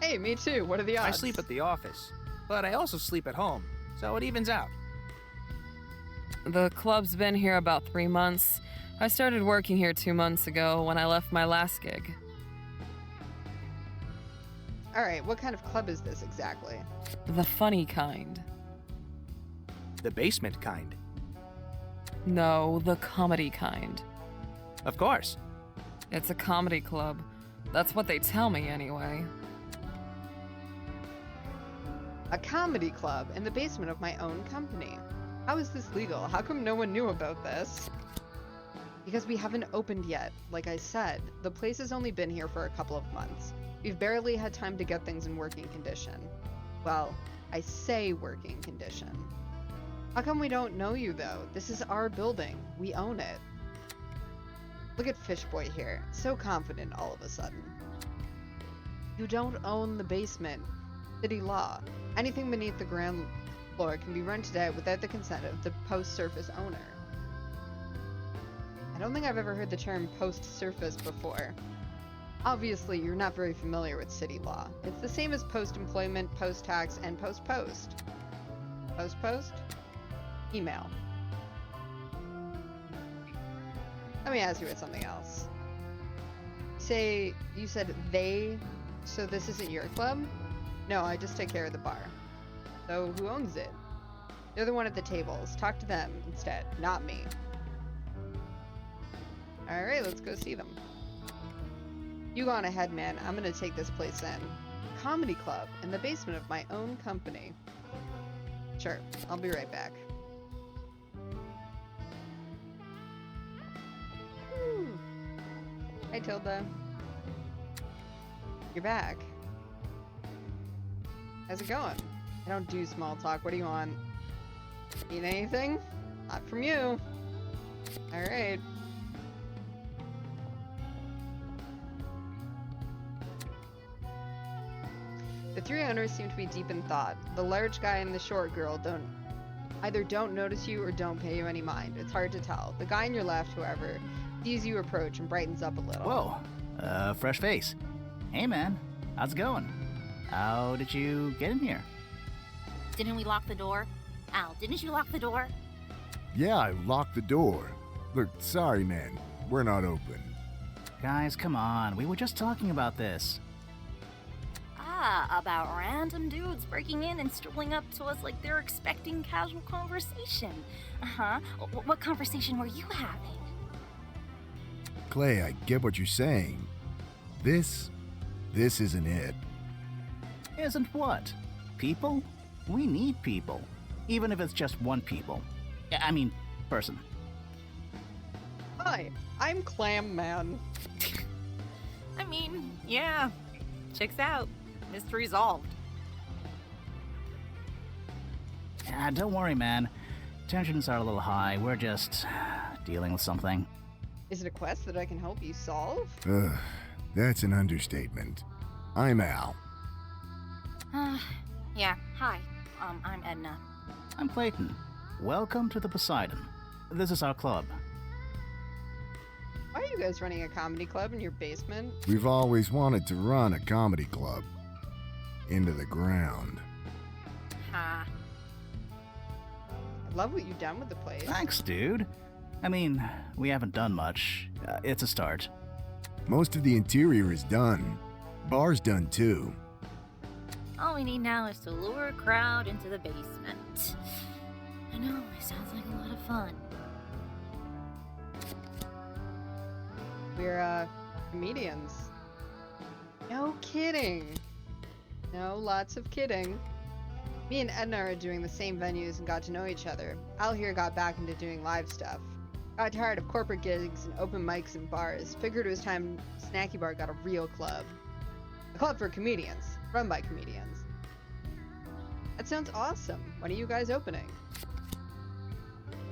Hey, me too. What are the odds? I sleep at the office, but I also sleep at home, so it evens out. The club's been here about 3 months. I started working here 2 months ago when I left my last gig. Alright, what kind of club is this exactly? The funny kind. The basement kind. No, the comedy kind. Of course. It's a comedy club. That's what they tell me anyway. A comedy club in the basement of my own company. How is this legal? How come no one knew about this? Because we haven't opened yet. Like I said, the place has only been here for a couple of months. We've barely had time to get things in working condition. Well, I say working condition. How come we don't know you though? This is our building. We own it. Look at Fishboy here. So confident all of a sudden. You don't own the basement. City law. Anything beneath the ground floor can be rented out without the consent of the post-surface owner. I don't think I've ever heard the term post-surface before. Obviously, you're not very familiar with city law. It's the same as post-employment, post-tax, and post-post. Post-post? Email. Let me ask you about something else. You said they, so this isn't your club? No, I just take care of the bar. So who owns it? They're the one at the tables. Talk to them instead, not me. Alright, let's go see them. You go on ahead, man. I'm gonna take this place in. Comedy club in the basement of my own company. Sure, I'll be right back. Woo. Hi, Tilda. You're back. How's it going? I don't do small talk. What do you want? Need anything? Not from you. Alright. The three owners seem to be deep in thought. The large guy and the short girl either don't notice you or don't pay you any mind. It's hard to tell. The guy on your left, however, sees you approach and brightens up a little. Whoa, fresh face. Hey man, how's it going? How did you get in here? Didn't we lock the door? Al, didn't you lock the door? Yeah, I locked the door. Look, sorry, man. we're not open. Guys, come on. We were just talking about this. Ah, about random dudes breaking in and strolling up to us like they're expecting casual conversation. Uh-huh. What conversation were you having? Clay, I get what you're saying. This isn't it. Isn't what? People? We need people. Even if it's just one person. Hi, I'm Clam Man. I mean, yeah. Checks out. Mystery solved. Don't worry, man. Tensions are a little high. We're just dealing with something. Is it a quest that I can help you solve? That's an understatement. I'm Al. Yeah, hi. I'm Edna. I'm Clayton. Welcome to the Poseidon. This is our club. Why are you guys running a comedy club in your basement? We've always wanted to run a comedy club. Into the ground. Ha. I love what you've done with the place. Thanks, dude. I mean, we haven't done much. It's a start. Most of the interior is done. Bar's done too. All we need now is to lure a crowd into the basement. I know, it sounds like a lot of fun. We're, comedians. No kidding. No, lots of kidding. Me and Edna are doing the same venues and got to know each other. Al here got back into doing live stuff. Got tired of corporate gigs and open mics and bars. Figured it was time Snacky Bar got a real club. A club for comedians, run by comedians. That sounds awesome. When are you guys opening?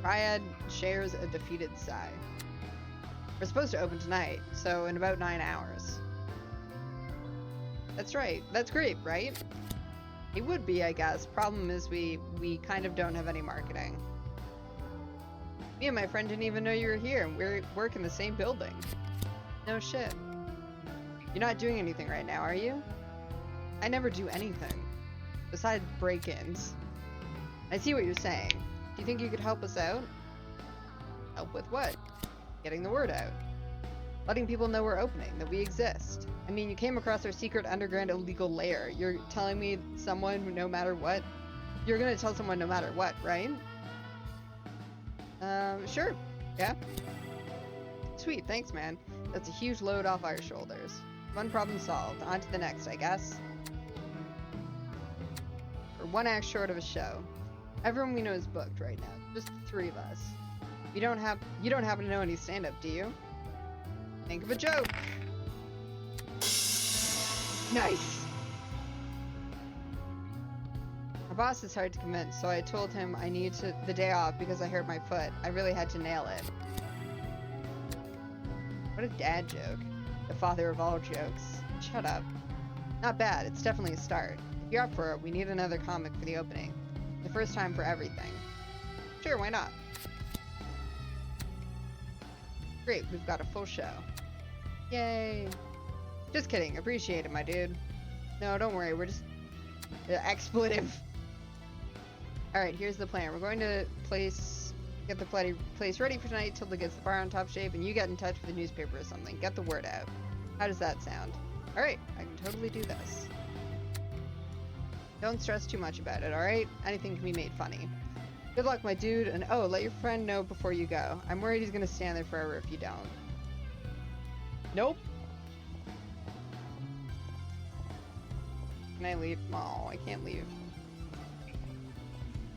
Triad shares a defeated sigh. We're supposed to open tonight, so in about 9 hours. That's right. That's great, right? It would be, I guess. Problem is we kind of don't have any marketing. Me and my friend didn't even know you were here, and we work in the same building. No shit. You're not doing anything right now, are you? I never do anything. Besides break-ins. I see what you're saying. Do you think you could help us out? Help with what? Getting the word out. Letting people know we're opening, that we exist. I mean, you came across our secret underground illegal lair. You're telling me someone who no matter what? You're gonna tell someone no matter what, right? Sure. Yeah. Sweet, thanks, man. That's a huge load off our shoulders. One problem solved. On to the next, I guess. We're 1 act short of a show. Everyone we know is booked right now. Just the 3 of us. You don't happen to know any stand-up, do you? Think of a joke. Nice. My boss is hard to convince, so I told him I need the day off because I hurt my foot. I really had to nail it. What a dad joke. The father of all jokes. Shut up. Not bad. It's definitely a start. If you're up for it, we need another comic for the opening. The first time for everything. Sure, why not? Great, we've got a full show. Yay. Just kidding. Appreciate it, my dude. No, don't worry. We're just... expletive. Alright, here's the plan. We're going to get the place ready for tonight. Tilda gets the bar on top shape, and you get in touch with the newspaper or something. Get the word out. How does that sound? Alright, I can totally do this. Don't stress too much about it, alright? Anything can be made funny. Good luck, my dude, and oh, let your friend know before you go. I'm worried he's gonna stand there forever if you don't. Nope. Can I leave? Oh, I can't leave.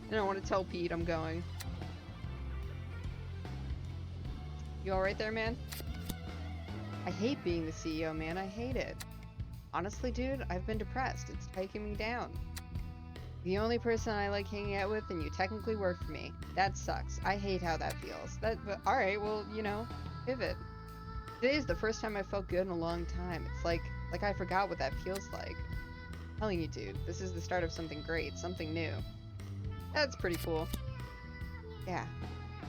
I don't want to tell Pete I'm going. You alright there, man? I hate being the CEO, man. I hate it. Honestly, dude, I've been depressed. It's taking me down. The only person I like hanging out with, and you technically work for me. That sucks. I hate how that feels. But alright, well, you know, pivot. Today is the first time I felt good in a long time. It's like I forgot what that feels like. I'm telling you, dude, this is the start of something great, something new. That's pretty cool. Yeah,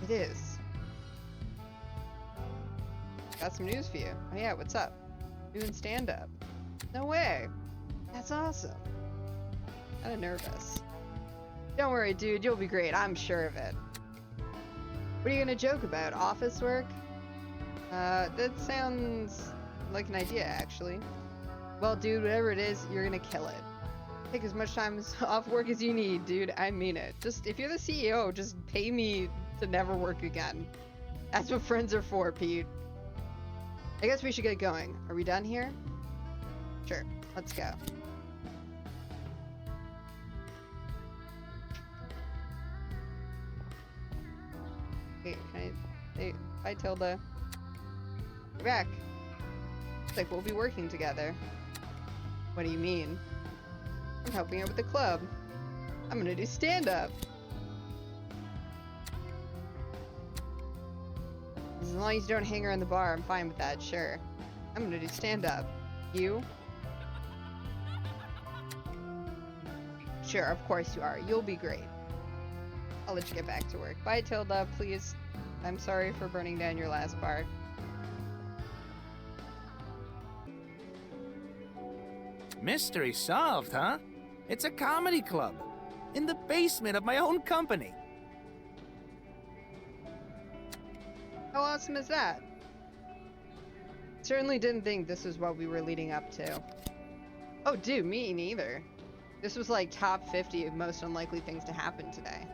it is. Got some news for you. Oh yeah, what's up? Doing stand-up. No way. That's awesome. Kinda nervous. Don't worry, dude, you'll be great. I'm sure of it. What are you gonna joke about? Office work? That sounds like an idea, actually. Well, dude, whatever it is, you're gonna kill it. Take as much time off work as you need, dude. I mean it. Just, if you're the CEO, just pay me to never work again. That's what friends are for, Pete. I guess we should get going. Are we done here? Sure. Let's go. Wait, can I... Hey, bye, Tilda. We're back. Looks like we'll be working together. What do you mean? I'm helping out with the club. I'm gonna do stand-up. As long as you don't hang around the bar, I'm fine with that, sure. I'm gonna do stand-up. You? Sure, of course you are. You'll be great. I'll let you get back to work. Bye, Tilda, please. I'm sorry for burning down your last bar. Mystery solved, huh? It's a comedy club. In the basement of my own company. How awesome is that? Certainly didn't think this was what we were leading up to. Oh, dude, me neither. This was like top 50 of most unlikely things to happen today.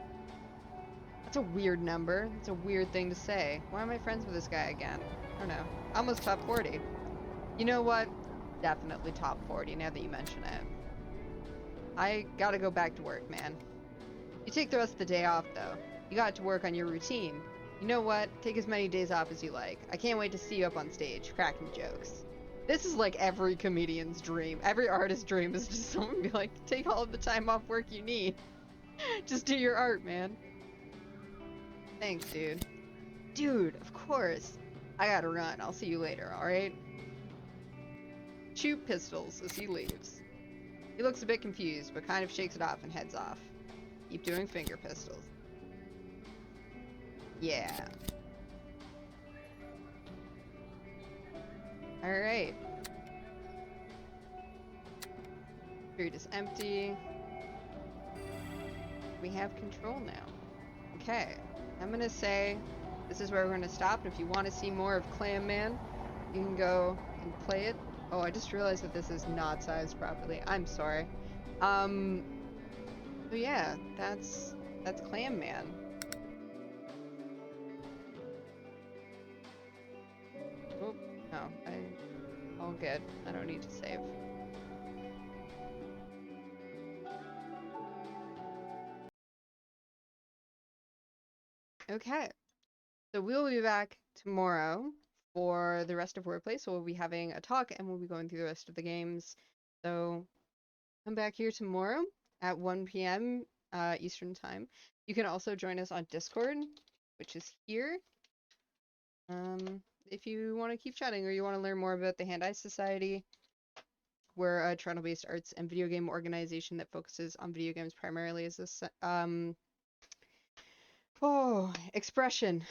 That's a weird number. That's a weird thing to say. Why am I friends with this guy again? I don't know. Almost top 40. You know what? Definitely top 40 now that you mention it. I gotta go back to work, man. You take the rest of the day off, though. You got to work on your routine. You know what? Take as many days off as you like. I can't wait to see you up on stage, cracking jokes. This is like every comedian's dream. Every artist's dream is just someone be like, take all of the time off work you need. Just do your art, man. Thanks, dude. Dude, of course. I gotta run. I'll see you later, alright? Shoot pistols as he leaves. He looks a bit confused, but kind of shakes it off and heads off. Keep doing finger pistols. Yeah. Alright. Street is empty. We have control now. Okay. I'm gonna say this is where we're gonna stop. And if you want to see more of Clam Man, you can go and play it. Oh, I just realized that this is not sized properly. I'm sorry. So yeah, that's Clam Man. Oh, no, all good. I don't need to save. Okay, so we'll be back tomorrow for the rest of WordPlay. So we'll be having a talk and we'll be going through the rest of the games. So come back here tomorrow at 1 p.m. Eastern Time. You can also join us on Discord, which is here. If you want to keep chatting or you want to learn more about the Hand-Eye Society, we're a Toronto-based arts and video game organization that focuses on video games primarily as a expression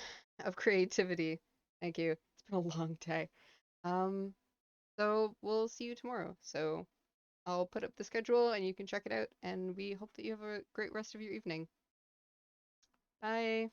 of creativity. Thank you. It's been a long day. So we'll see you tomorrow. So I'll put up the schedule and you can check it out, and we hope that you have a great rest of your evening. Bye.